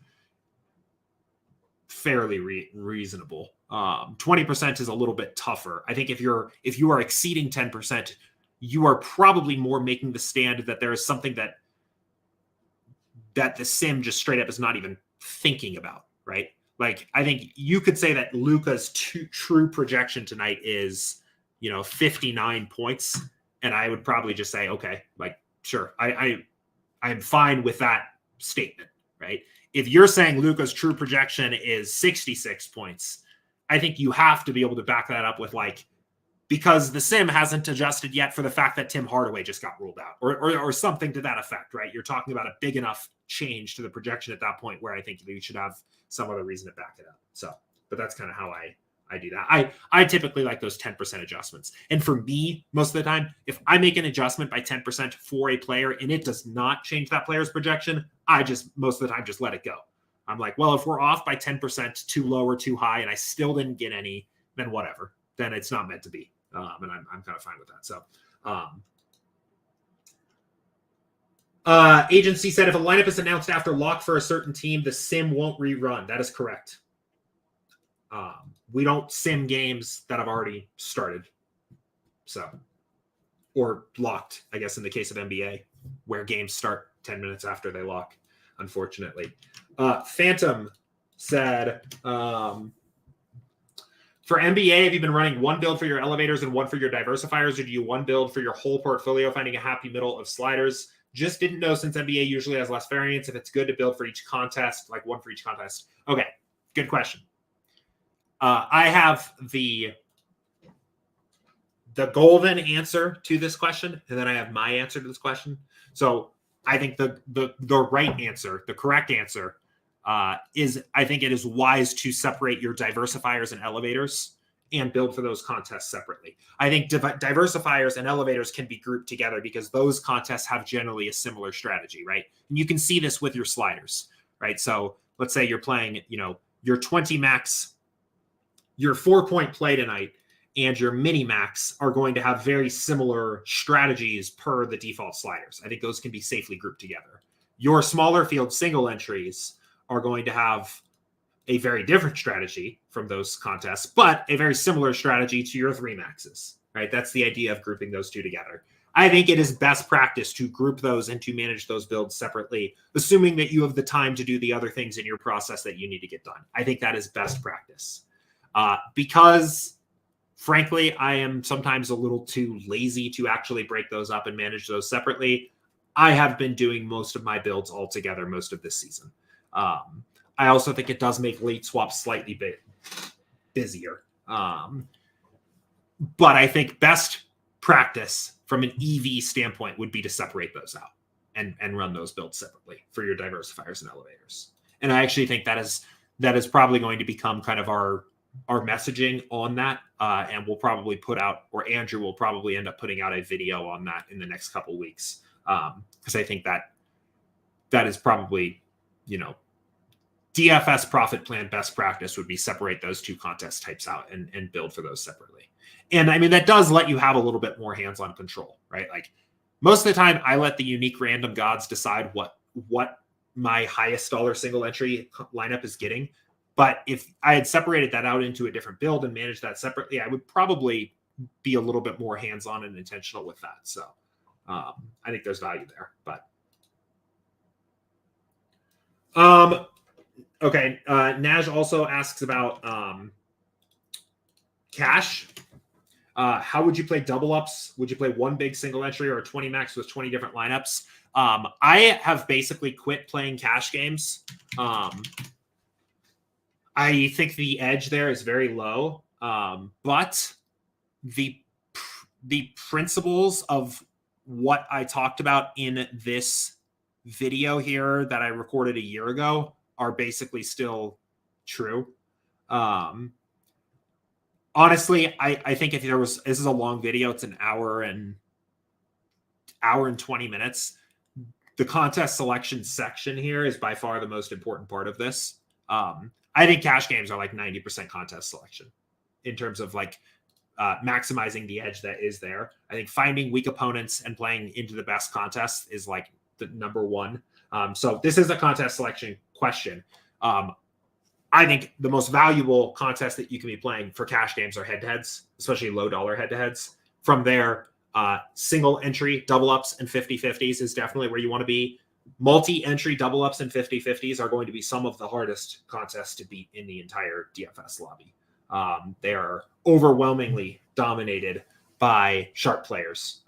A: fairly reasonable. 20% is a little bit tougher. I think if you are exceeding 10%, you are probably more making the stand that there is something that the sim just straight up is not even thinking about, right? Like, I think you could say that Luka's true projection tonight is, 59 points. And I would probably just say, okay, like, sure, I'm fine with that statement, right? If you're saying Luka's true projection is 66 points, I think you have to be able to back that up with, like, because the sim hasn't adjusted yet for the fact that Tim Hardaway just got ruled out, or something to that effect, right? You're talking about a big enough change to the projection at that point where I think you should have some other reason to back it up. So, but that's kind of how I do that. I typically like those 10% adjustments. And for me, most of the time, if I make an adjustment by 10% for a player and it does not change that player's projection, I just, most of the time, just let it go. I'm like, well, if we're off by 10% too low or too high and I still didn't get any, then whatever. Then it's not meant to be. And I'm kind of fine with that. So, agency said if a lineup is announced after lock for a certain team, the sim won't rerun. That is correct. We don't sim games that have already started. So, or locked, I guess, in the case of NBA, where games start 10 minutes after they lock, unfortunately. Phantom said, for NBA, have you been running one build for your elevators and one for your diversifiers, or do you one build for your whole portfolio, finding a happy middle of sliders? Just didn't know, since NBA usually has less variance, if it's good to build for each contest, like one for each contest. Okay, good question. I have the golden answer to this question, and then I have my answer to this question. So I think the right answer, the correct answer, is I think it is wise to separate your diversifiers and elevators and build for those contests separately. I think diversifiers and elevators can be grouped together because those contests have generally a similar strategy, right? And you can see this with your sliders, right? So let's say you're playing, your 20 max, your 4-point play tonight, and your mini max are going to have very similar strategies per the default sliders. I think those can be safely grouped together. Your smaller field single entries are going to have a very different strategy from those contests, but a very similar strategy to your 3 maxes, right? That's the idea of grouping those two together. I think it is best practice to group those and to manage those builds separately, assuming that you have the time to do the other things in your process that you need to get done. I think that is best practice. Because, frankly, I am sometimes a little too lazy to actually break those up and manage those separately. I have been doing most of my builds all together most of this season. I also think it does make late swaps slightly busier. But I think best practice from an EV standpoint would be to separate those out and run those builds separately for your diversifiers and elevators. And I actually think that is probably going to become kind of our messaging on that. And we'll probably put out, or Andrew will probably end up putting out a video on that in the next couple of weeks. Because I think that is probably, DFS profit plan best practice would be separate those two contest types out and build for those separately. And I mean, that does let you have a little bit more hands-on control, right? Like most of the time I let the unique random gods decide what my highest dollar single entry lineup is getting. But if I had separated that out into a different build and managed that separately, I would probably be a little bit more hands-on and intentional with that. So I think there's value there, but okay. Naj also asks about cash. How would you play double ups? Would you play one big single entry or a 20 max with 20 different lineups? I have basically quit playing cash games. I think the edge there is very low, but the principles of what I talked about in this video here that I recorded a year ago are basically still true. Honestly, I think if there was, this is a long video, it's an hour and 20 minutes. The contest selection section here is by far the most important part of this. I think cash games are like 90% contest selection in terms of like maximizing the edge that is there. I think finding weak opponents and playing into the best contests is like the number one. So this is a contest selection question. I think the most valuable contest that you can be playing for cash games are head-to-heads, especially low dollar head-to-heads. From there, Single entry double ups and 50-50s is definitely where you want to be. Multi-entry double ups and 50-50s are going to be some of the hardest contests to beat in the entire DFS lobby. They are overwhelmingly dominated by sharp players.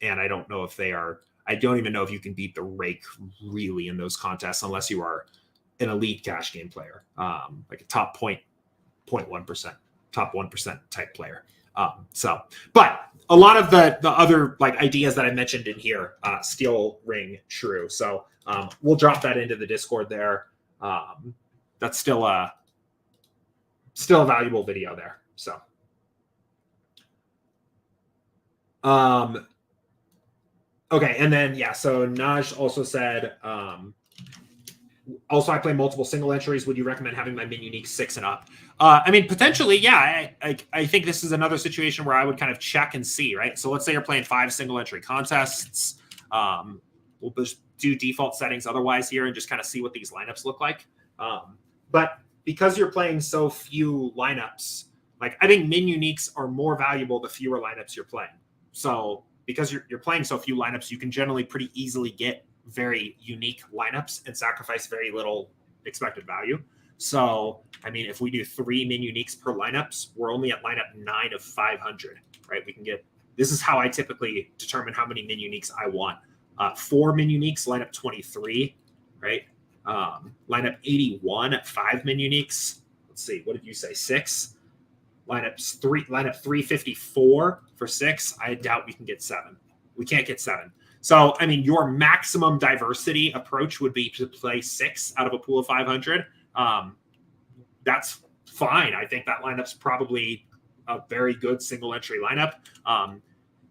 A: And I don't know if they are, I don't even know if you can beat the rake really in those contests unless you are an elite cash game player, like a top 0.1%, top 1% type player. But a lot of the other like ideas that I mentioned in here still ring true. So we'll drop that into the Discord there. That's still a valuable video there. So okay, and then so Naj also said also I play multiple single entries. Would you recommend having my min unique 6 and up? I mean, potentially, yeah. I think this is another situation where I would kind of check and see, right? So let's say you're playing 5 single entry contests. We'll just do default settings otherwise here and just kind of see what these lineups look like. But because you're playing so few lineups, like I think min uniques are more valuable the fewer lineups you're playing. So because you're playing so few lineups, you can generally pretty easily get very unique lineups and sacrifice very little expected value. So, I mean, if we do 3 min uniques per lineups, we're only at lineup 9 of 500, right? We can get, this is how I typically determine how many min uniques I want. 4 min uniques, lineup 23, right? Lineup 81 at 5 min uniques. Let's see, what did you say? 6? Lineup 354 for 6. I doubt we can get 7. We can't get 7. So, I mean, your maximum diversity approach would be to play 6 out of a pool of 500. That's fine. I think that lineup's probably a very good single entry lineup.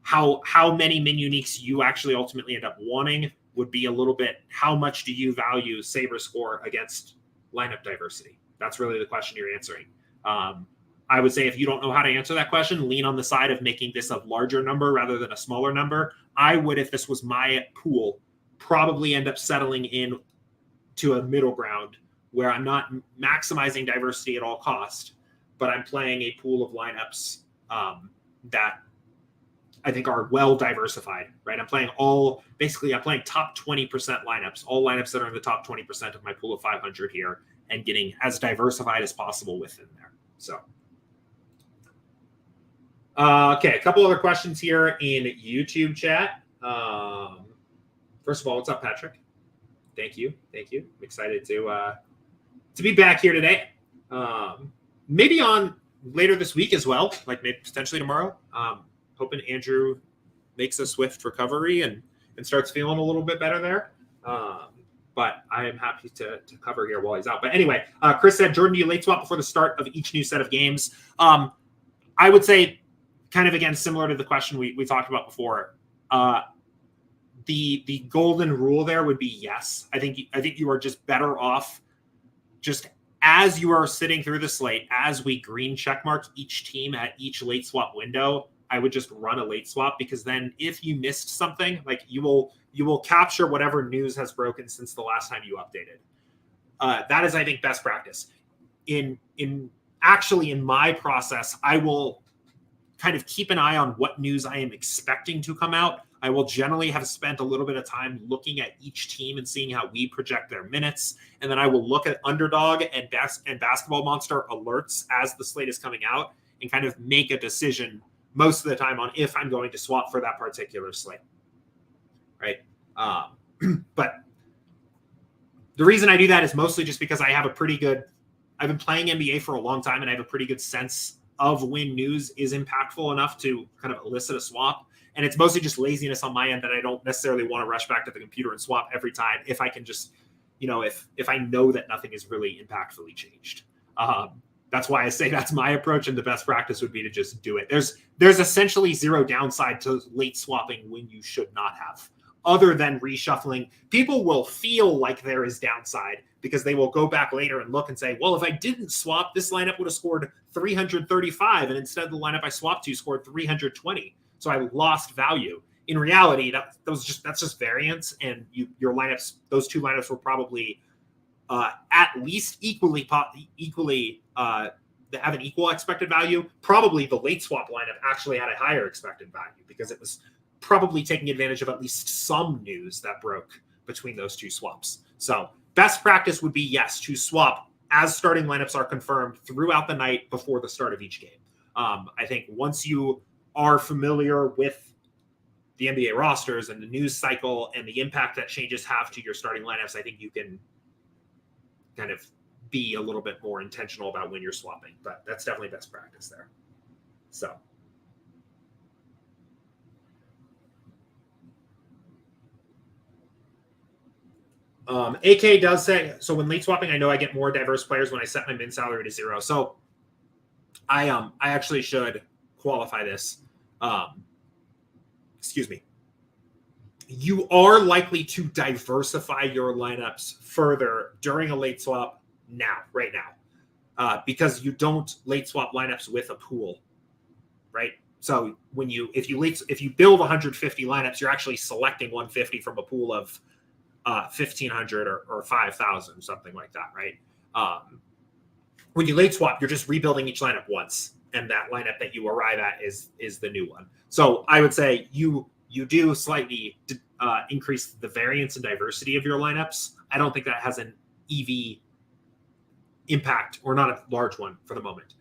A: How many min uniques you actually ultimately end up wanting would be a little bit, how much do you value Saber score against lineup diversity? That's really the question you're answering. I would say if you don't know how to answer that question, lean on the side of making this a larger number rather than a smaller number. I would, if this was my pool, probably end up settling in to a middle ground where I'm not maximizing diversity at all cost, but I'm playing a pool of lineups that I think are well diversified, right? I'm playing top 20% lineups, all lineups that are in the top 20% of my pool of 500 here, and getting as diversified as possible within there. So, okay, a couple other questions here in YouTube chat. First of all, what's up, Patrick? Thank you. I'm excited to be back here today. Maybe on later this week as well, like maybe potentially tomorrow. Hoping Andrew makes a swift recovery and starts feeling a little bit better there. But I am happy to cover here while he's out. But anyway, Chris said, Jordan, do you late swap before the start of each new set of games? I would say, kind of again, similar to the question we talked about before, the golden rule there would be yes. I think you are just better off just as you are sitting through the slate, as we green checkmark each team at each late swap window, I would just run a late swap, because then if you missed something, like you will capture whatever news has broken since the last time you updated. That is, I think, best practice. In my process, I will kind of keep an eye on what news I am expecting to come out. I will generally have spent a little bit of time looking at each team and seeing how we project their minutes. And then I will look at Underdog and Basketball Monster alerts as the slate is coming out and kind of make a decision most of the time on if I'm going to swap for that particular slate. Right. But the reason I do that is mostly just because I've been playing NBA for a long time and I have a pretty good sense of when news is impactful enough to kind of elicit a swap. And it's mostly just laziness on my end that I don't necessarily want to rush back to the computer and swap every time if I can just, if I know that nothing is really impactfully changed. That's why I say that's my approach, and the best practice would be to just do it. There's essentially zero downside to late swapping when you should not have, other than reshuffling. People will feel like there is downside because they will go back later and look and say, well, if I didn't swap, this lineup would have scored 335, and instead the lineup I swapped to scored 320. So I lost value. In reality, that's just variance, and your lineups, those two lineups were probably at least equally have an equal expected value. Probably the late swap lineup actually had a higher expected value because it was probably taking advantage of at least some news that broke between those two swaps. So best practice would be, yes, to swap as starting lineups are confirmed throughout the night before the start of each game. I think once you are familiar with the NBA rosters and the news cycle and the impact that changes have to your starting lineups, I think you can kind of be a little bit more intentional about when you're swapping, but that's definitely best practice there. So. AK does say, so when late swapping, I know I get more diverse players when I set my min salary to 0. So I actually should qualify this. Excuse me. You are likely to diversify your lineups further during a late swap right now, because you don't late swap lineups with a pool, right? So if you build 150 lineups, you're actually selecting 150 from a pool of 1,500 or 5,000, something like that, right? When you late swap, you're just rebuilding each lineup once, and that lineup that you arrive at is the new one. So I would say you do slightly increase the variance and diversity of your lineups. I don't think that has an EV impact, or not a large one for the moment.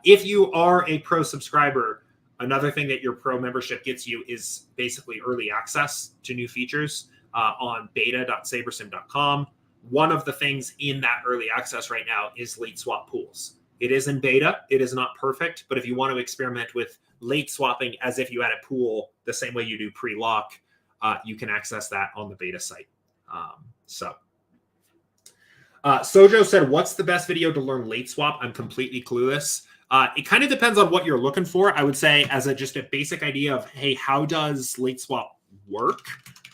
A: If you are a pro subscriber, another thing that your pro membership gets you is basically early access to new features on beta.sabersim.com. One of the things in that early access right now is late swap pools. It is in beta. It is not perfect, but if you want to experiment with late swapping as if you had a pool the same way you do pre-lock, you can access that on the beta site. Sojo said, what's the best video to learn late swap? I'm completely clueless. It kind of depends on what you're looking for. I would say as just a basic idea of, hey, how does late swap work?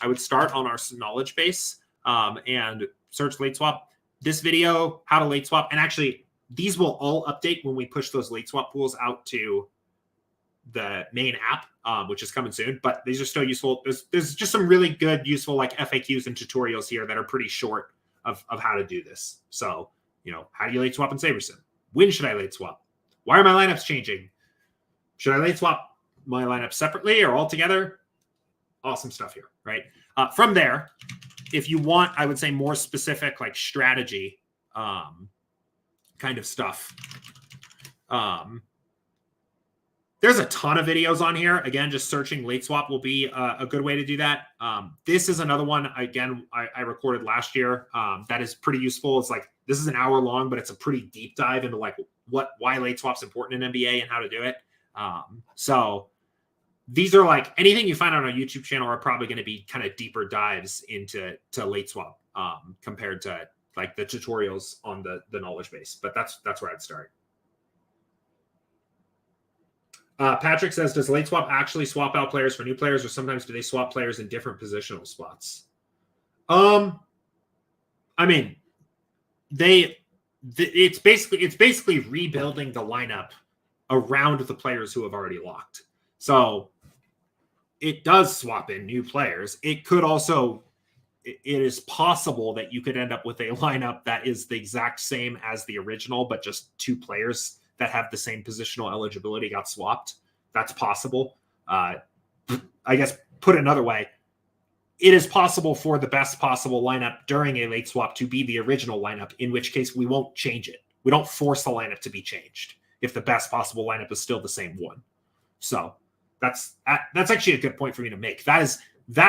A: I would start on our knowledge base and search late swap. This video, how to late swap. And actually, these will all update when we push those late swap pools out to the main app, which is coming soon. But these are still useful. There's just some really good, useful like FAQs and tutorials here that are pretty short of how to do this. So, how do you late swap in SaberSim? When should I late swap? Why are my lineups changing? Should I late swap my lineups separately or all together? Awesome stuff here, right? From there, if you want, I would say more specific like strategy kind of stuff. There's a ton of videos on here. Again, just searching late swap will be a good way to do that. This is another one, again, I recorded last year that is pretty useful. It's like, this is an hour long, but it's a pretty deep dive into like why late swap's important in NBA and how to do it. So these are like anything you find on our YouTube channel are probably going to be kind of deeper dives into late swap compared to like the tutorials on the knowledge base. But that's where I'd start. Patrick says, does late swap actually swap out players for new players, or sometimes do they swap players in different positional spots? I mean, it's basically rebuilding the lineup around the players who have already locked. So it does swap in new players. It could also, it is possible that you could end up with a lineup that is the exact same as the original, but just two players that have the same positional eligibility got swapped. That's possible. I guess put another way, it is possible for the best possible lineup during a late swap to be the original lineup, in which case we won't change it. We don't force the lineup to be changed if the best possible lineup is still the same one. So that's actually a good point for me to make. That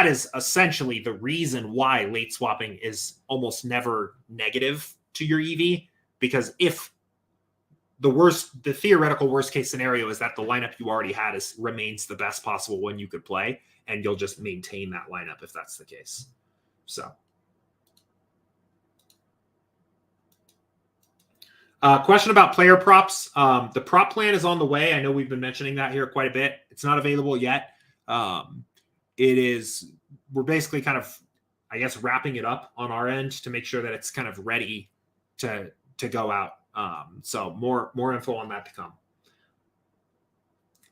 A: is essentially the reason why late swapping is almost never negative to your EV, because if the theoretical worst case scenario is that the lineup you already had remains the best possible one you could play, and you'll just maintain that lineup if that's the case. So, question about player props. The prop plan is on the way. I know we've been mentioning that here quite a bit. It's not available yet. We're basically kind of, I guess, wrapping it up on our end to make sure that it's kind of ready to go out. So more info on that to come.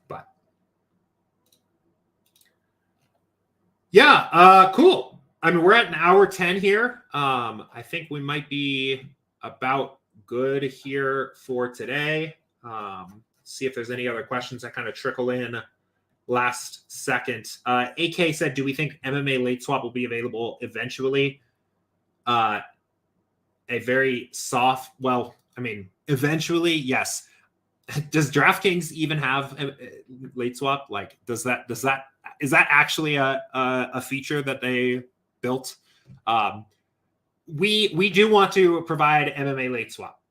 A: But yeah, cool. I mean, we're at an hour 10 here. I think we might be about good here for today. See if there's any other questions that kind of trickle in last second. AK said, do we think MMA late swap will be available eventually? A very soft, well, I mean, eventually, yes. Does DraftKings even have a late swap? Like, is that actually a feature that they built? We do want to provide MMA late swap.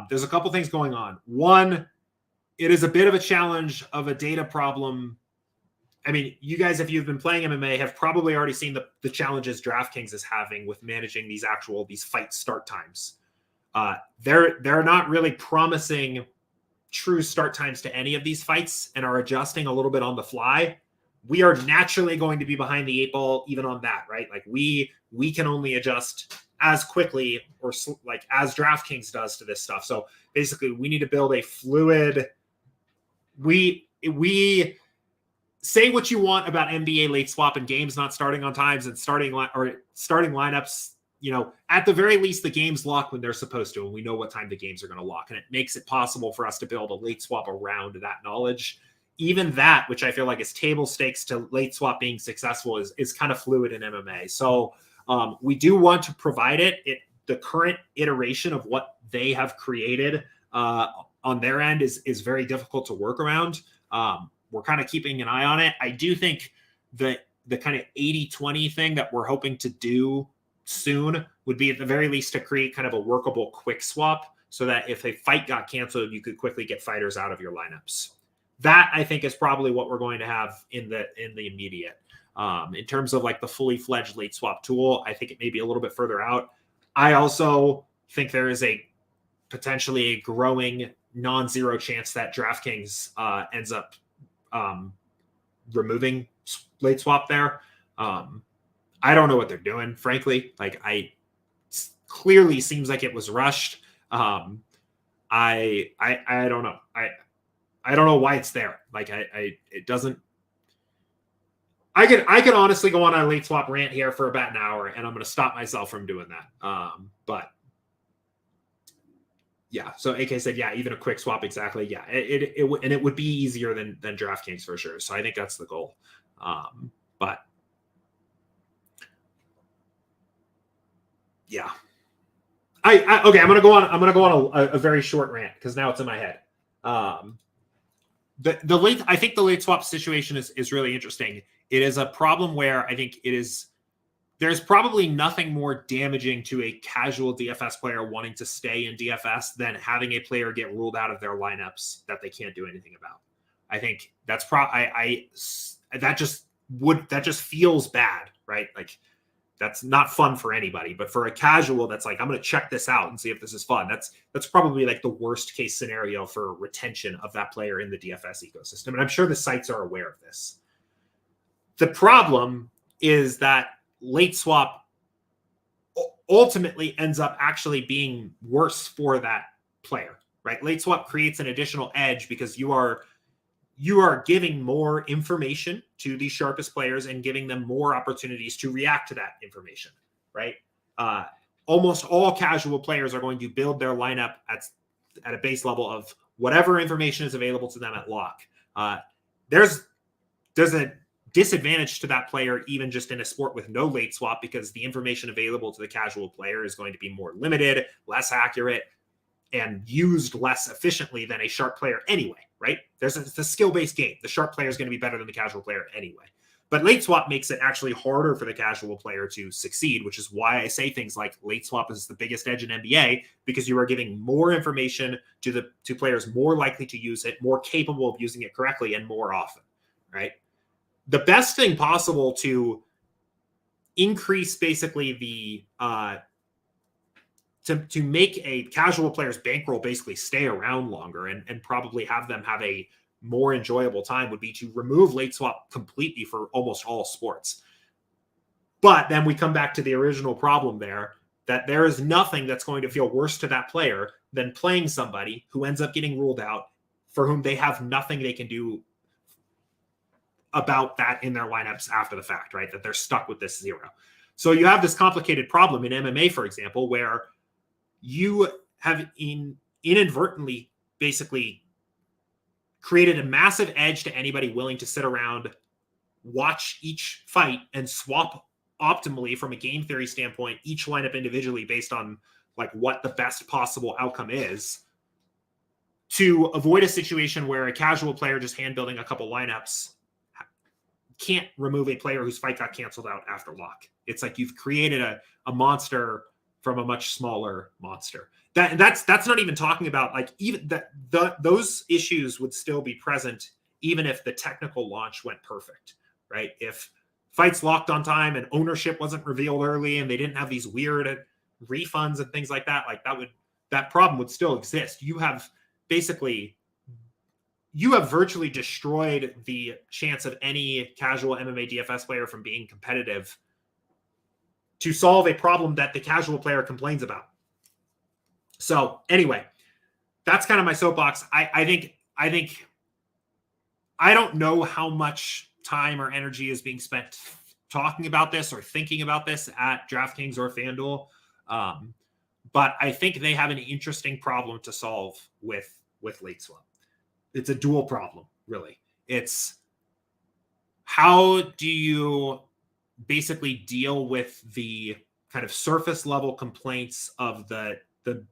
A: There's a couple things going on. One, it is a bit of a challenge of a data problem. I mean, you guys, if you've been playing MMA, have probably already seen the challenges DraftKings is having with managing these fight start times. They're not really promising true start times to any of these fights and are adjusting a little bit on the fly. We are naturally going to be behind the 8 ball even on that, right? Like we can only adjust as quickly or like as DraftKings does to this stuff. So basically we need to build a fluid. We say what you want about NBA late swap and games not starting on times and starting lineups. You know, at the very least, the games lock when they're supposed to, and we know what time the games are going to lock, and it makes it possible for us to build a late swap around that knowledge. Even that, which I feel like is table stakes to late swap being successful, is kind of fluid in MMA. So we do want to provide it. The current iteration of what they have created on their end is very difficult to work around. We're kind of keeping an eye on it. I do think that the kind of 80-20 thing that we're hoping to do soon would be at the very least to create kind of a workable quick swap so that if a fight got canceled, you could quickly get fighters out of your lineups. That I think is probably what we're going to have in the immediate. In terms of like the fully fledged late swap tool, I think it may be a little bit further out. I also think there is a potentially a growing non-zero chance that DraftKings ends up removing late swap there. I don't know what they're doing, frankly. Like, clearly seems like it was rushed. I don't know. I don't know why it's there. Like, it doesn't. I could honestly go on a late swap rant here for about an hour, and I'm going to stop myself from doing that. But yeah, so AK said, yeah, even a quick swap, exactly. Yeah, it would be easier than DraftKings for sure. So I think that's the goal. But yeah, okay. I'm gonna go on a very short rant because now it's in my head. I think the late swap situation is really interesting. It is a problem where I think there's probably nothing more damaging to a casual DFS player wanting to stay in DFS than having a player get ruled out of their lineups that they can't do anything about. I think that's that just feels bad, right? Like, that's not fun for anybody, but for a casual that's like, I'm going to check this out and see if this is fun. That's probably like the worst case scenario for retention of that player in the DFS ecosystem. And I'm sure the sites are aware of this. The problem is that late swap ultimately ends up actually being worse for that player, right? Late swap creates an additional edge because you are giving more information to the sharpest players and giving them more opportunities to react to that information, right? Almost all casual players are going to build their lineup at a base level of whatever information is available to them at lock. There's a disadvantage to that player, even just in a sport with no late swap, because the information available to the casual player is going to be more limited, less accurate, and used less efficiently than a sharp player anyway, right? It's a skill-based game. The sharp player is going to be better than the casual player anyway. But late swap makes it actually harder for the casual player to succeed, which is why I say things like late swap is the biggest edge in NBA, because you are giving more information to players more likely to use it, more capable of using it correctly, and more often, right? The best thing possible to increase basically the to make a casual player's bankroll basically stay around longer and probably have them have a more enjoyable time would be to remove late swap completely for almost all sports. But then we come back to the original problem there, that there is nothing that's going to feel worse to that player than playing somebody who ends up getting ruled out, for whom they have nothing they can do about that in their lineups after the fact, right? That they're stuck with this zero. So you have this complicated problem in MMA, for example, where you have inadvertently basically created a massive edge to anybody willing to sit around, watch each fight, and swap optimally from a game theory standpoint, each lineup individually based on like what the best possible outcome is, to avoid a situation where a casual player just hand building a couple lineups can't remove a player whose fight got canceled out after lock. It's like you've created a monster from a much smaller monster. That's not even talking about like even those issues would still be present even if the technical launch went perfect, right? If fights locked on time and ownership wasn't revealed early and they didn't have these weird refunds and things like that, like that problem would still exist. You have virtually destroyed the chance of any casual MMA DFS player from being competitive to solve a problem that the casual player complains about. So anyway, that's kind of my soapbox. I think I don't know how much time or energy is being spent talking about this or thinking about this at DraftKings or FanDuel. But I think they have an interesting problem to solve with late swap. It's a dual problem, really. It's how do you basically deal with the kind of surface level complaints of the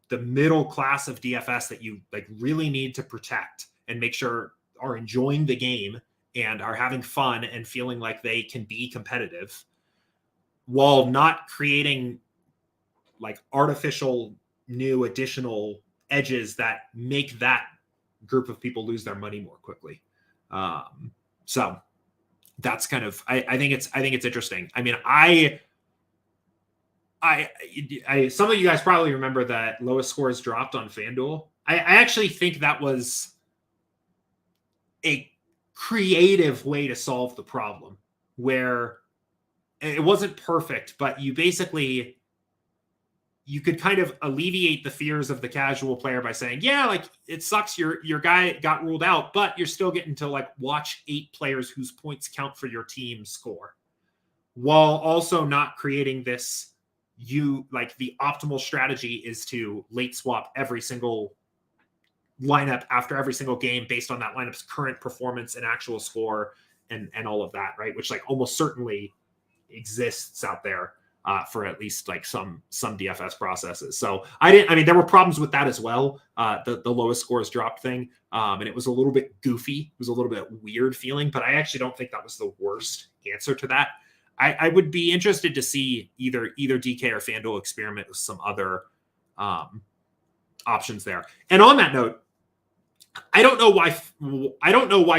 A: middle class of DFS that you like really need to protect and make sure are enjoying the game and are having fun and feeling like they can be competitive, while not creating like artificial new additional edges that make that group of people lose their money more quickly. So that's kind of, I think it's interesting. I mean, I some of you guys probably remember that lowest scores dropped on FanDuel. I actually think that was a creative way to solve the problem, where it wasn't perfect, but you could kind of alleviate the fears of the casual player by saying, yeah, like it sucks your guy got ruled out, but you're still getting to like watch 8 players whose points count for your team score, while also not creating this, like the optimal strategy is to late swap every single lineup after every single game based on that lineup's current performance and actual score and all of that, right? Which like almost certainly exists out there for at least like some DFS processes. So there were problems with that as well. The lowest scores dropped thing. And it was a little bit goofy. It was a little bit weird feeling, but I actually don't think that was the worst answer to that. I would be interested to see either DK or FanDuel experiment with some other options there. And on that note, I don't know why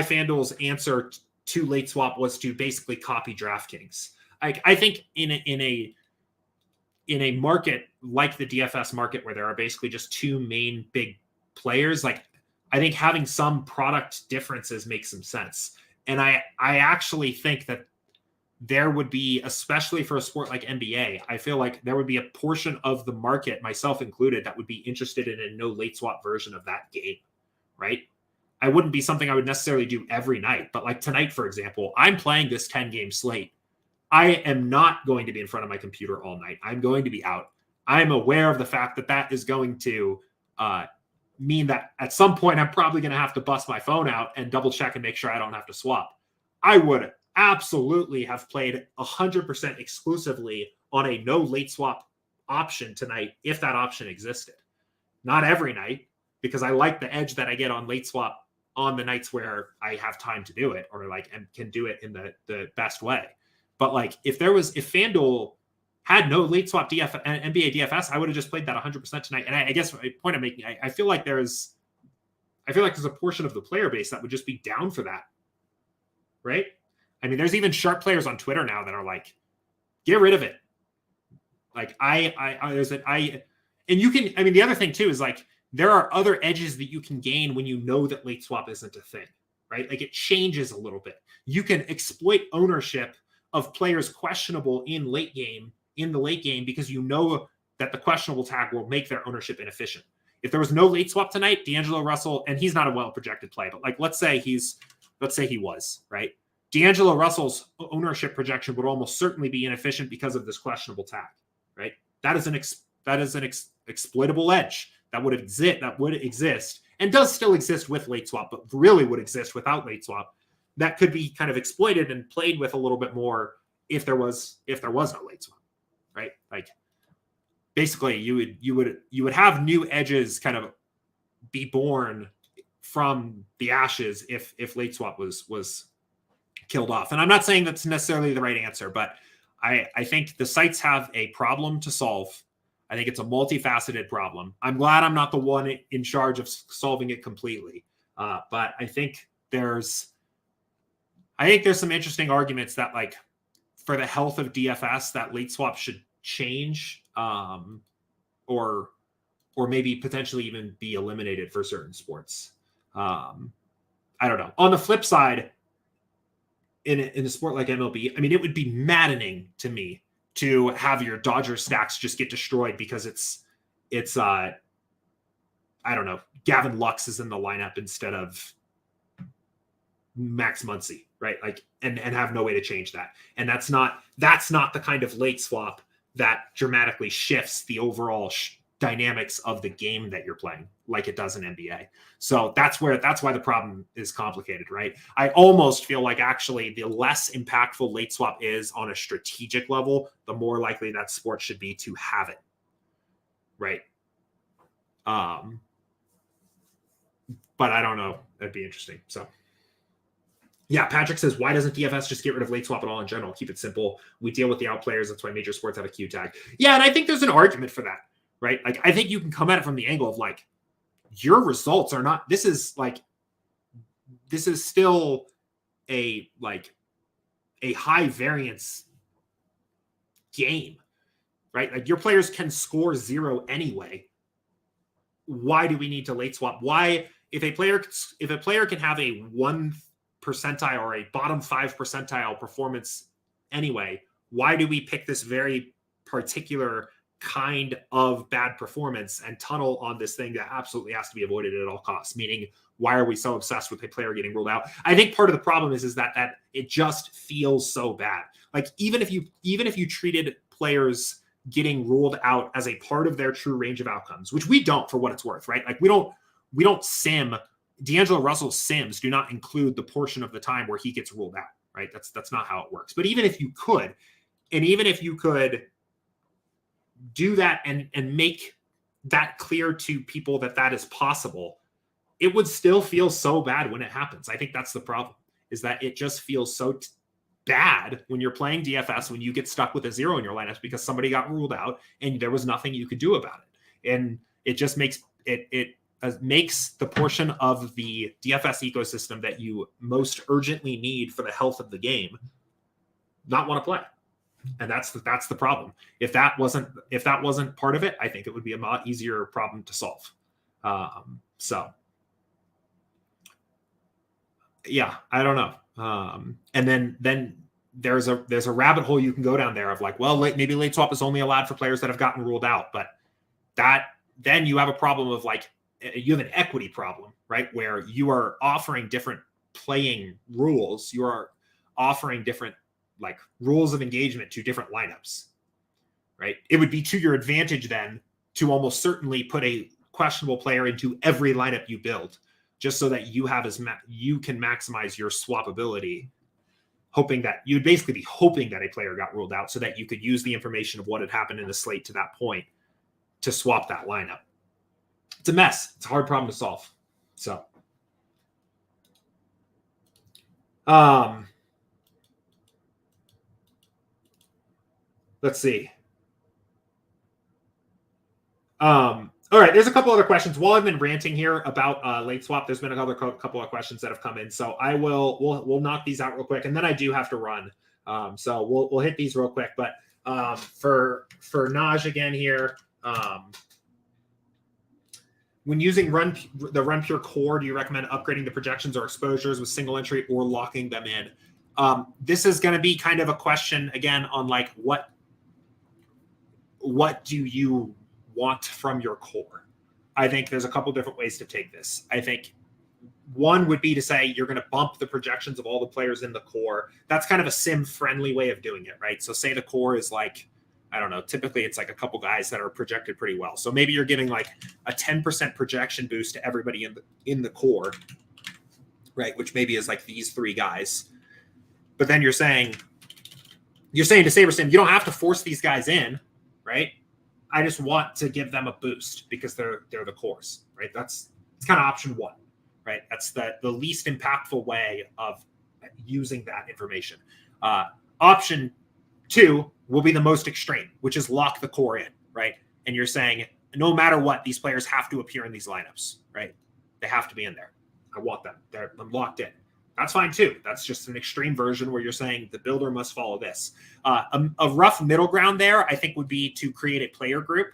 A: FanDuel's answer to late swap was to basically copy DraftKings. I think in a market like the DFS market where there are basically just 2 main big players, like I think having some product differences makes some sense. And I actually think that there would be, especially for a sport like NBA, I feel like there would be a portion of the market, myself included, that would be interested in a no late swap version of that game, right? I wouldn't be something I would necessarily do every night, but like tonight, for example, I'm playing this 10-game slate. I am not going to be in front of my computer all night. I'm going to be out. I'm aware of the fact that is going to mean that at some point I'm probably going to have to bust my phone out and double check and make sure I don't have to swap. I would absolutely have played 100% exclusively on a no late swap option tonight if that option existed. Not every night, because I like the edge that I get on late swap on the nights where I have time to do it or like and can do it in the best way. But like if FanDuel had no late swap NBA DFS, I would have just played that 100% tonight. And I guess the point I'm making, I feel like there's a portion of the player base that would just be down for that, right? I mean, there's even sharp players on Twitter now that are like, get rid of it. Like and you can, I mean, the other thing too is like, there are other edges that you can gain when you know that late swap isn't a thing, right? Like it changes a little bit. You can exploit ownership of players questionable in the late game, because you know that the questionable tag will make their ownership inefficient. If there was no late swap tonight, D'Angelo Russell, and he's not a well-projected play, but like let's say he was, right? D'Angelo Russell's ownership projection would almost certainly be inefficient because of this questionable tag, right? That is an exploitable edge that would exist, and does still exist with late swap, but really would exist without late swap, that could be kind of exploited and played with a little bit more if there was no late swap, right? Like basically you would have new edges kind of be born from the ashes if late swap was killed off. And I'm not saying that's necessarily the right answer, but I think the sites have a problem to solve. I think it's a multifaceted problem. I'm glad I'm not the one in charge of solving it completely. But I think there's some interesting arguments that, like, for the health of DFS, that late swap should change, or maybe potentially even be eliminated for certain sports. I don't know. On the flip side, in a sport like MLB, I mean, it would be maddening to me to have your Dodger stacks just get destroyed because it's I don't know, Gavin Lux is in the lineup instead of Max Muncy, right? Like, and have no way to change that. And that's not the kind of late swap that dramatically shifts the overall dynamics of the game that you're playing, like it does in NBA. So that's why the problem is complicated, right? I almost feel like actually the less impactful late swap is on a strategic level, the more likely that sport should be to have it, right? But I don't know. That'd be interesting. So yeah, Patrick says, why doesn't DFS just get rid of late swap at all in general? Keep it simple. We deal with the outplayers. That's why major sports have a Q tag. Yeah, and I think there's an argument for that, right? Like, I think you can come at it from the angle of, like, your results are not, this is still a high variance game, right? Like, your players can score 0 anyway. Why do we need to late swap? Why, if a player can have a 1 percentile or a bottom 5 percentile performance anyway, why do we pick this very particular kind of bad performance and tunnel on this thing that absolutely has to be avoided at all costs? Meaning, why are we so obsessed with a player getting ruled out? I think part of the problem is that it just feels so bad. Like, even if you treated players getting ruled out as a part of their true range of outcomes, which we don't, for what it's worth, right? Like, we don't sim. D'Angelo Russell's sims do not include the portion of the time where he gets ruled out, right? That's not how it works. But even if you could do that and make that clear to people that is possible, it would still feel so bad when it happens. I think that's the problem, is that it just feels so bad when you're playing DFS, when you get stuck with a 0 in your lineups because somebody got ruled out and there was nothing you could do about it. And it just makes makes the portion of the DFS ecosystem that you most urgently need for the health of the game not want to play. And that's the problem. If that wasn't part of it, I think it would be a lot easier problem to solve. So yeah, I don't know. And then there's a rabbit hole you can go down there of, like, well, maybe late swap is only allowed for players that have gotten ruled out, but then you have a problem of, like, you have an equity problem, right? Where you are offering different playing rules. You are offering different, like, rules of engagement to different lineups, right? It would be to your advantage then to almost certainly put a questionable player into every lineup you build, just so that you have you can maximize your swappability, hoping that you'd basically be hoping that a player got ruled out so that you could use the information of what had happened in the slate to that point to swap that lineup. It's a mess. It's a hard problem to solve. So, let's see. All right, there's a couple other questions. While I've been ranting here about late swap, there's been another couple of questions that have come in. So we'll knock these out real quick, and then I do have to run. So we'll hit these real quick. But for Naj again here, when using the Run Pure core, do you recommend upgrading the projections or exposures with single entry or locking them in? This is going to be kind of a question again on, like, what do you want from your core? I think there's a couple different ways to take this. I think one would be to say you're going to bump the projections of all the players in the core. That's kind of a sim friendly way of doing it, right? So say the core is, like, I don't know, typically it's like a couple guys that are projected pretty well. So maybe you're giving like a 10% projection boost to everybody in the core, right? Which maybe is like these 3 guys. But then you're saying to SaberSim, you don't have to force these guys in, right? I just want to give them a boost because they're the cores, right? It's kind of option 1, right? That's the least impactful way of using that information. Option 2 will be the most extreme, which is lock the core in, right? And you're saying no matter what, these players have to appear in these lineups, right? They have to be in there. I want them. I'm locked in. That's fine too. That's just an extreme version where you're saying the builder must follow this. A rough middle ground there, I think, would be to create a player group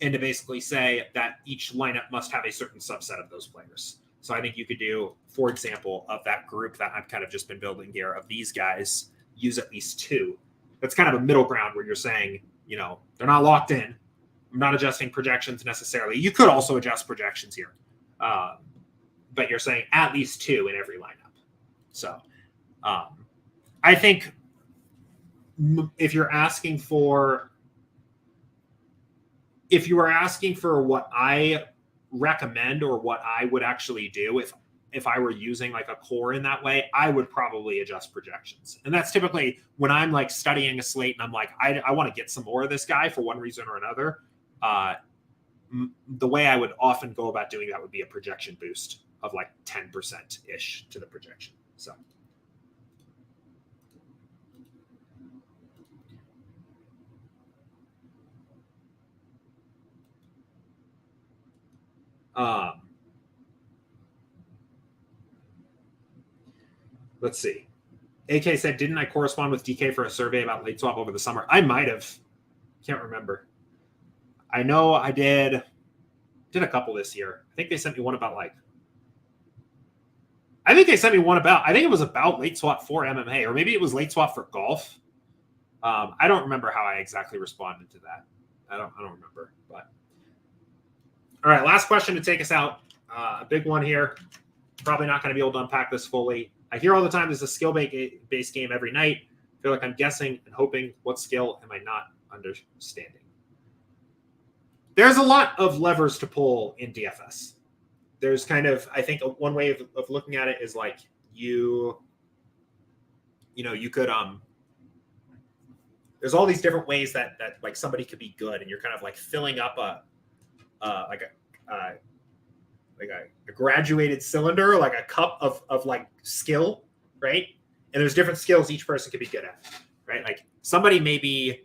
A: and to basically say that each lineup must have a certain subset of those players. So I think you could do, for example, of that group that I've kind of just been building here of these guys, use at least 2. That's kind of a middle ground where you're saying, they're not locked in. I'm not adjusting projections necessarily. You could also adjust projections here. But you're saying at least 2 in every lineup. So I think if you are asking for what I recommend or what I would actually do if I were using like a core in that way, I would probably adjust projections. And that's typically when I'm like studying a slate and I'm like, I want to get some more of this guy for one reason or another. The way I would often go about doing that would be a projection boost of like 10%-ish to the projection. So. Let's see. AK said, didn't I correspond with DK for a survey about late swap over the summer? I might have. Can't remember. I know I did a couple this year. I think they sent me one about I think it was about late swap for MMA, or maybe it was late swap for golf. I don't remember how I exactly responded to that. I don't remember. But all right, last question to take us out. A big one here. Probably not going to be able to unpack this fully. I hear all the time there's a skill-based game every night. I feel like I'm guessing and hoping. What skill am I not understanding? There's a lot of levers to pull in DFS. There's kind of, I think one way of looking at it is like you could, there's all these different ways that like somebody could be good, and you're kind of like filling up a graduated cylinder, like a cup of like skill, right? And there's different skills each person could be good at, right? Like somebody may be,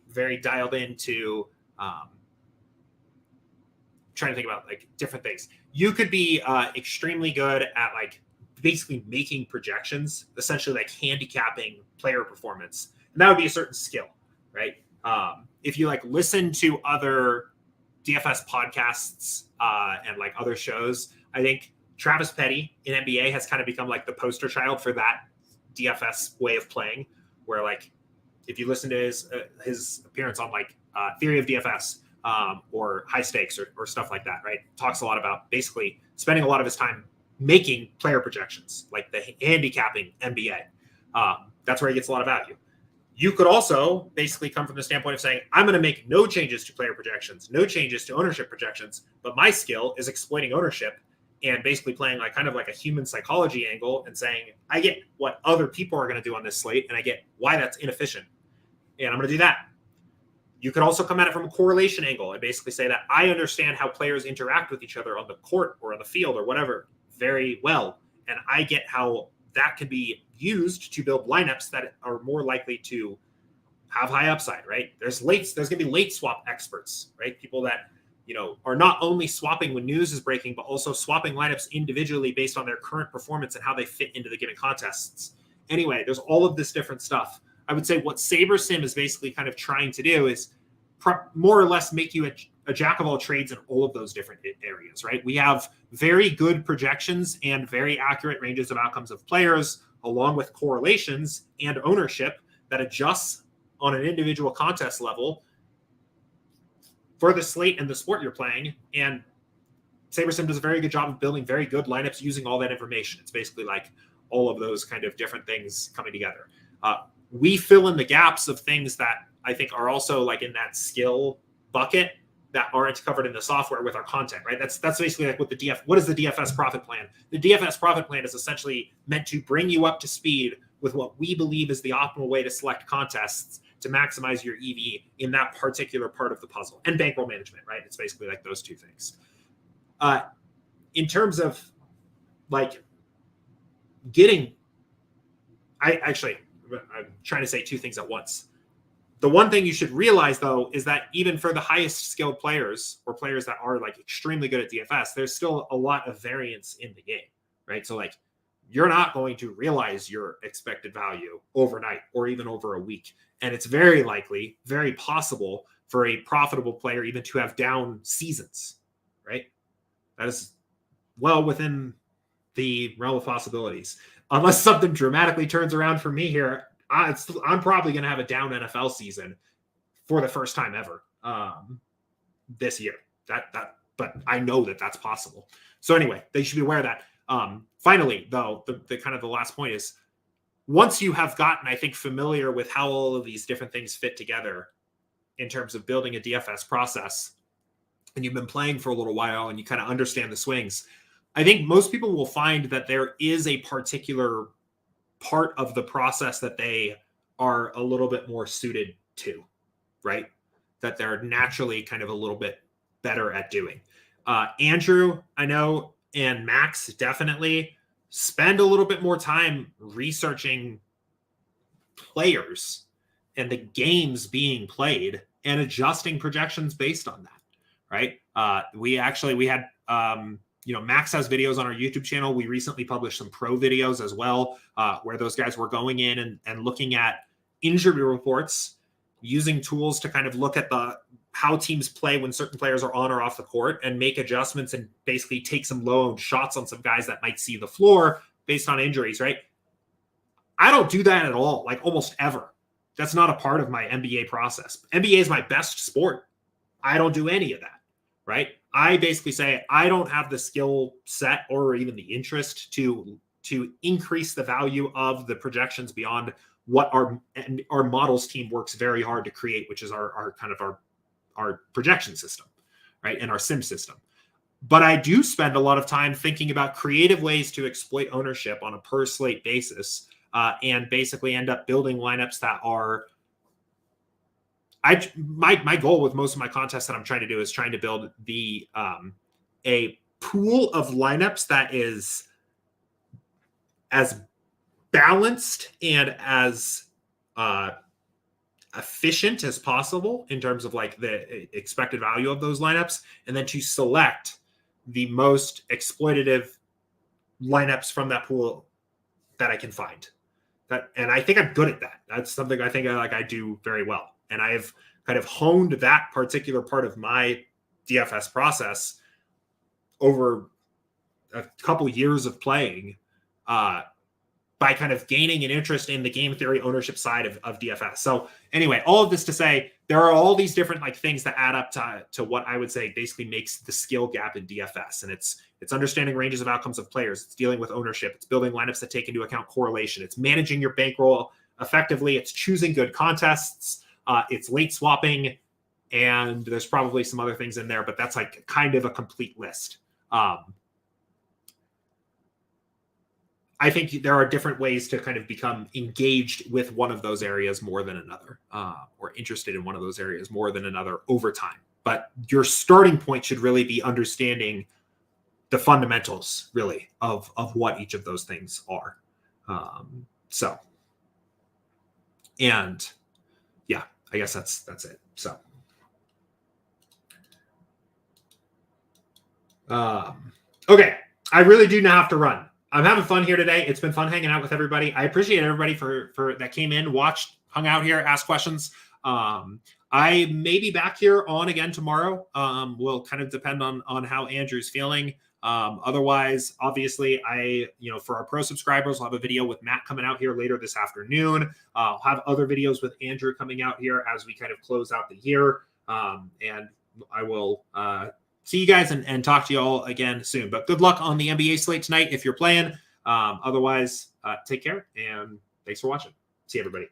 A: very dialed into, trying to think about like different things. You could be extremely good at like basically making projections, essentially like handicapping player performance. And that would be a certain skill, right? If you like listen to other DFS podcasts and like other shows, I think Travis Petty in NBA has kind of become like the poster child for that DFS way of playing, where like if you listen to his appearance on like Theory of DFS or High Stakes or stuff like that, right? Talks a lot about basically spending a lot of his time making player projections, like the handicapping NBA. That's where he gets a lot of value. You could also basically come from the standpoint of saying, I'm going to make no changes to player projections, no changes to ownership projections, but my skill is exploiting ownership and basically playing like kind of like a human psychology angle and saying, I get what other people are going to do on this slate and I get why that's inefficient. And I'm going to do that. You could also come at it from a correlation angle and basically say that I understand how players interact with each other on the court or on the field or whatever very well. And I get how that can be used to build lineups that are more likely to have high upside, right? There's going to be late swap experts, right? People that, are not only swapping when news is breaking, but also swapping lineups individually based on their current performance and how they fit into the given contests. Anyway, there's all of this different stuff. I would say what SaberSim is basically kind of trying to do is more or less make you a jack of all trades in all of those different areas, right? We have very good projections and very accurate ranges of outcomes of players, along with correlations and ownership that adjusts on an individual contest level for the slate and the sport you're playing. And SaberSim does a very good job of building very good lineups using all that information. It's basically like all of those kind of different things coming together. we fill in the gaps of things that I think are also like in that skill bucket that aren't covered in the software with our content, right? That's basically like what what is the DFS profit plan? The DFS profit plan is essentially meant to bring you up to speed with what we believe is the optimal way to select contests to maximize your EV in that particular part of the puzzle, and bankroll management, right? It's basically like those two things. In terms of like getting, I'm trying to say two things at once. The one thing you should realize, though, is that even for the highest skilled players or players that are like extremely good at DFS, there's still a lot of variance in the game, right? So like you're not going to realize your expected value overnight or even over a week. And it's very likely, very possible for a profitable player even to have down seasons, right? That is well within the realm of possibilities. Unless something dramatically turns around for me here, I'm probably going to have a down NFL season for the first time ever this year. But I know that that's possible. So anyway, they should be aware of that. Finally, though, the kind of the last point is, once you have gotten, I think, familiar with how all of these different things fit together in terms of building a DFS process, and you've been playing for a little while and you kind of understand the swings, I think most people will find that there is a particular part of the process that they are a little bit more suited to, right? That they're naturally kind of a little bit better at doing. Andrew, I know, and Max definitely spend a little bit more time researching players and the games being played and adjusting projections based on that, right? We had Max has videos on our YouTube channel. We recently published some pro videos as well, where those guys were going in and looking at injury reports, using tools to kind of look at how teams play when certain players are on or off the court and make adjustments and basically take some low shots on some guys that might see the floor based on injuries, right? I don't do that at all, like almost ever. That's not a part of my NBA process. NBA is my best sport. I don't do any of that, right? I basically say I don't have the skill set or even the interest to increase the value of the projections beyond what our models team works very hard to create, which is our projection system, right? And our sim system. But I do spend a lot of time thinking about creative ways to exploit ownership on a per slate basis, and basically end up building lineups that are. My goal with most of my contests that I'm trying to do is trying to build a pool of lineups that is as balanced and as efficient as possible in terms of like the expected value of those lineups, and then to select the most exploitative lineups from that pool that I can find. And I think I'm good at that. That's something I think I do very well. And I've kind of honed that particular part of my DFS process over a couple years of playing, by kind of gaining an interest in the game theory ownership side of DFS. So anyway, all of this to say, there are all these different like things that add up to what I would say basically makes the skill gap in DFS. And it's understanding ranges of outcomes of players. It's dealing with ownership. It's building lineups that take into account correlation. It's managing your bankroll effectively. It's choosing good contests. It's late swapping. And there's probably some other things in there, but that's like kind of a complete list. I think there are different ways to kind of become engaged with one of those areas more than another, or interested in one of those areas more than another over time. But your starting point should really be understanding the fundamentals, really, of what each of those things are. And yeah, I guess that's it. So, okay, I really do now have to run. I'm having fun here today. It's been fun hanging out with everybody. I appreciate everybody for that came in, watched, hung out here, asked questions. I may be back here on again tomorrow. Will kind of depend on how Andrew's feeling. Otherwise, obviously, for our pro subscribers, I'll have a video with Matt coming out here later this afternoon. I'll have other videos with Andrew coming out here as we kind of close out the year. And I will see you guys and talk to you all again soon. But good luck on the NBA slate tonight if you're playing. Otherwise, take care and thanks for watching. See everybody.